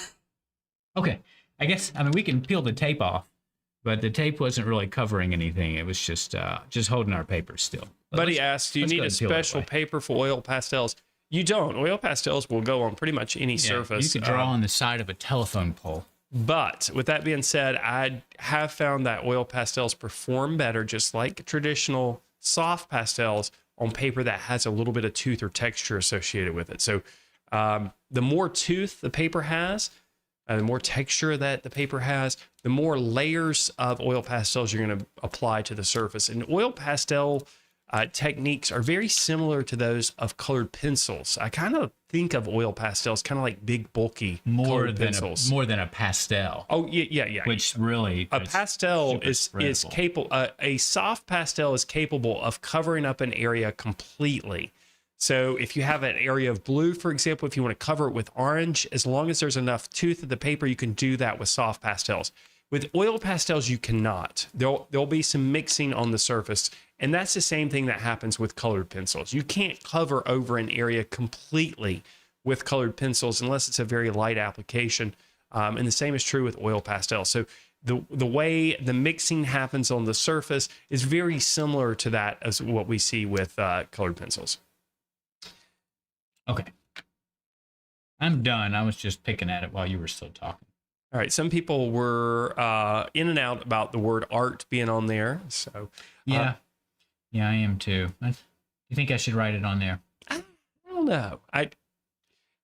Okay. I mean, we can peel the tape off, but the tape wasn't really covering anything. It was just holding our paper still. Buddy asked, do you need a special paper for oil pastels? You don't. Oil pastels will go on pretty much any surface. You could draw on the side of a telephone pole. But with that being said, I have found that oil pastels perform better, just like traditional soft pastels, on paper that has a little bit of tooth or texture associated with it. So the more tooth the paper has, the more texture that the paper has, the more layers of oil pastels you're going to apply to the surface. And oil pastel techniques are very similar to those of colored pencils. I kind of think of oil pastels kind of like big, bulky colored pencils. More than a pastel. Oh, yeah. Which really... A pastel is capable... a soft pastel is capable of covering up an area completely. So if you have an area of blue, for example, if you want to cover it with orange, as long as there's enough tooth of the paper, you can do that with soft pastels. With oil pastels, you cannot. There'll be some mixing on the surface, and that's the same thing that happens with colored pencils. You can't cover over an area completely with colored pencils unless it's a very light application, and the same is true with oil pastels. So the way the mixing happens on the surface is very similar to that as what we see with colored pencils. Okay. I'm done. I was just picking at it while you were still talking. All right. Some people were in and out about the word art being on there. So yeah, I am too. You think I should write it on there? I don't know. I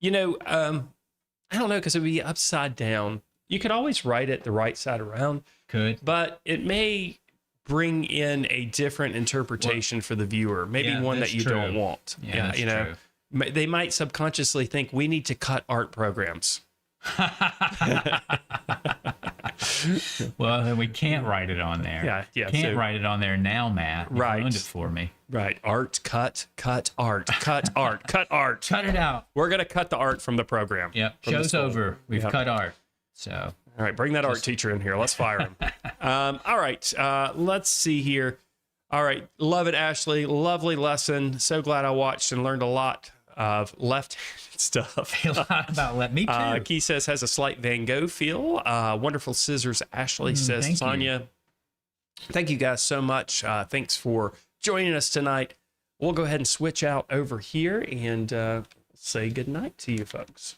don't know, because it would be upside down. You could always write it the right side around. Could, but it may bring in a different interpretation for the viewer. Maybe one that you don't want. Yeah, true. They might subconsciously think we need to cut art programs. Well, then we can't write it on there. Yeah. Can't write it on there now, Matt. You ruined it for me. Right. Art, cut art, cut art, cut art. Cut it out. We're going to cut the art from the program. Yep. Show's over. We've cut art. So. All right, bring that art teacher in here. Let's fire him. All right, let's see here. All right, love it, Ashley. Lovely lesson. So glad I watched and learned a lot of left-handed stuff. A lot about me too. Key says has a slight Van Gogh feel. Wonderful scissors, Ashley says. Thank Sonia, you. Thank you guys so much. Thanks for joining us tonight. We'll go ahead and switch out over here and say good night to you folks.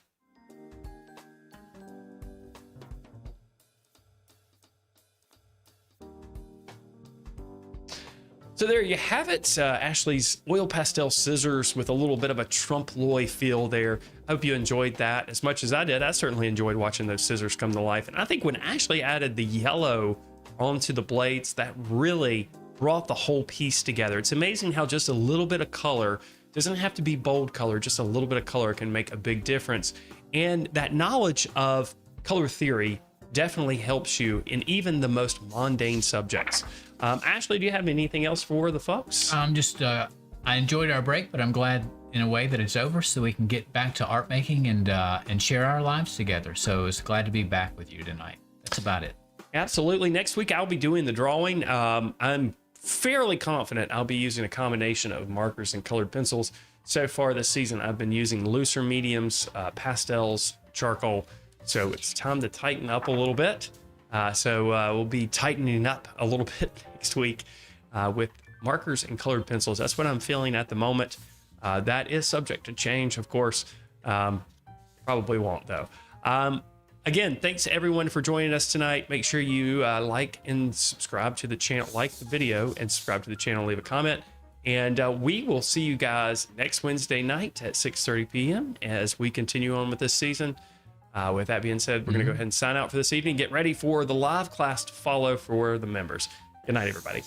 So there you have it, Ashley's oil pastel scissors with a little bit of a trompe-l'oeil feel there. Hope you enjoyed that as much as I did. I certainly enjoyed watching those scissors come to life. And I think when Ashley added the yellow onto the blades, that really brought the whole piece together. It's amazing how just a little bit of color, doesn't have to be bold color, just a little bit of color can make a big difference. And that knowledge of color theory definitely helps you in even the most mundane subjects. Ashley, do you have anything else for the folks? I enjoyed our break, but I'm glad in a way that it's over so we can get back to art making and share our lives together. So it's glad to be back with you tonight. That's about it. Absolutely. Next week, I'll be doing the drawing. I'm fairly confident I'll be using a combination of markers and colored pencils. So far this season, I've been using looser mediums, pastels, charcoal. So it's time to tighten up a little bit. So we'll be tightening up a little bit next week with markers and colored pencils. That's what I'm feeling at the moment. That is subject to change, of course. Probably won't, though. Again, thanks to everyone for joining us tonight. Make sure you like and subscribe to the channel, like the video and subscribe to the channel, leave a comment. And we will see you guys next Wednesday night at 6:30 p.m. as we continue on with this season. With that being said, we're going to go ahead and sign out for this evening. Get ready for the live class to follow for the members. Good night, everybody.